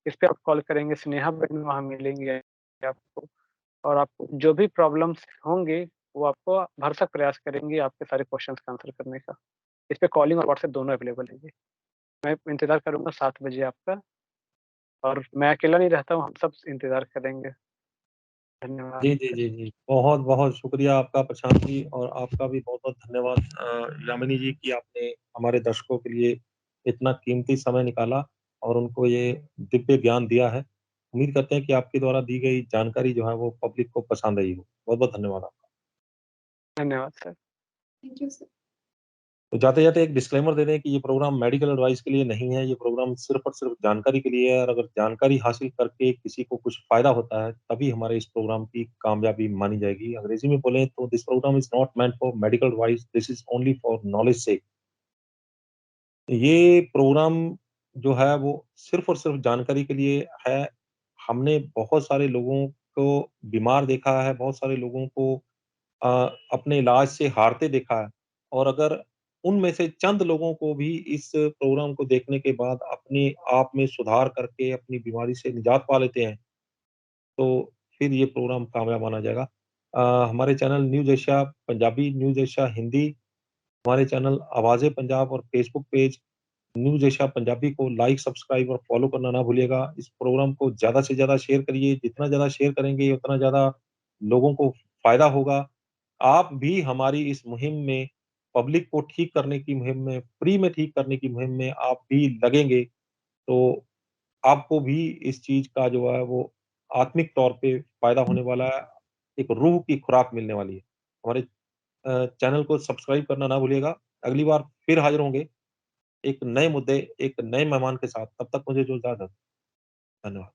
इस पे आप कॉल करेंगे, स्नेहा मैडम वहाँ मिलेंगी आपको और आपको जो भी प्रॉब्लम्स होंगे, वो आपको भरसक प्रयास करेंगी आपके सारे क्वेश्चंस का आंसर करने का। इस पे कॉलिंग और व्हाट्सएप दोनों अवेलेबल है जी। मैं इंतज़ार करूँगा 7 बजे आपका और मैं अकेला नहीं रहता हूँ, हम सब इंतज़ार करेंगे। धन्यवाद। जी, जी, जी, जी। बहुत-बहुत शुक्रिया आपका प्रशांत जी और आपका भी बहुत-बहुत धन्यवाद यामिनी जी कि आपने हमारे दर्शकों के लिए इतना कीमती समय निकाला और उनको ये दिव्य ज्ञान दिया है। उम्मीद करते हैं कि आपके द्वारा दी गई जानकारी जो है वो पब्लिक को पसंद आई हो। बहुत-बहुत धन्यवाद आपका। धन्यवाद सर। Thank you sir. तो जाते-जाते एक डिस्क्लेमर दे दें कि ये प्रोग्राम मेडिकल एडवाइस के लिए नहीं है, ये प्रोग्राम सिर्फ़ और सिर्फ़ जानकारी के लिए है और अगर जानकारी हासिल करके किसी को कुछ फ़ायदा होता है, तभी हमारे इस प्रोग्राम की कामयाबी मानी जाएगी। अंग्रेज़ी में बोलें तो this program is not meant for medical advice, this is only for knowledge sake. ये प्रोग्राम जो है वो सिर्फ़ और सिर्फ़ जानकारी के लिए है। हमने बहुत सारे लोगों को बीमार देखा है, बहुत सारे लोगों को अ, अपने इलाज से हारते देखा है और अगर उनमें से चंद लोगों को भी इस प्रोग्राम को देखने के बाद अपने आप में सुधार करके अपनी बीमारी से निजात पा लेते हैं, तो फिर ये प्रोग्राम कामयाब माना जाएगा। हमारे channel news Asia Punjabi, news Asia Hindi, हमारे चैनल आवाज़े पंजाब और Facebook page news Asia Punjabi को लाइक, सब्सक्राइब और फ़ॉलो करना ना भूलिएगा। इस प्रोग्राम को ज़्यादा से ज़्यादा शेयर करिए, जितना ज़्यादा शेयर करेंगे उतना ज़्यादा लोगों को फ़ायदा होगा। आप भी हमारी इस मुहिम में पब्लिक को ठीक करने की मुहिम में, फ्री में ठीक करने की मुहिम में आप भी लगेंगे, तो आपको भी इस चीज़ का जो है वो आत्मिक तौर पे फ़ायदा होने वाला है, एक रूह की खुराक मिलने वाली है। हमारे चैनल को सब्सक्राइब करना ना भूलिएगा। अगली बार फिर हाज़िर होंगे एक नए मुद्दे, एक नए मेहमान के साथ। तब तक मुझे जो इजाज़त। धन्यवाद।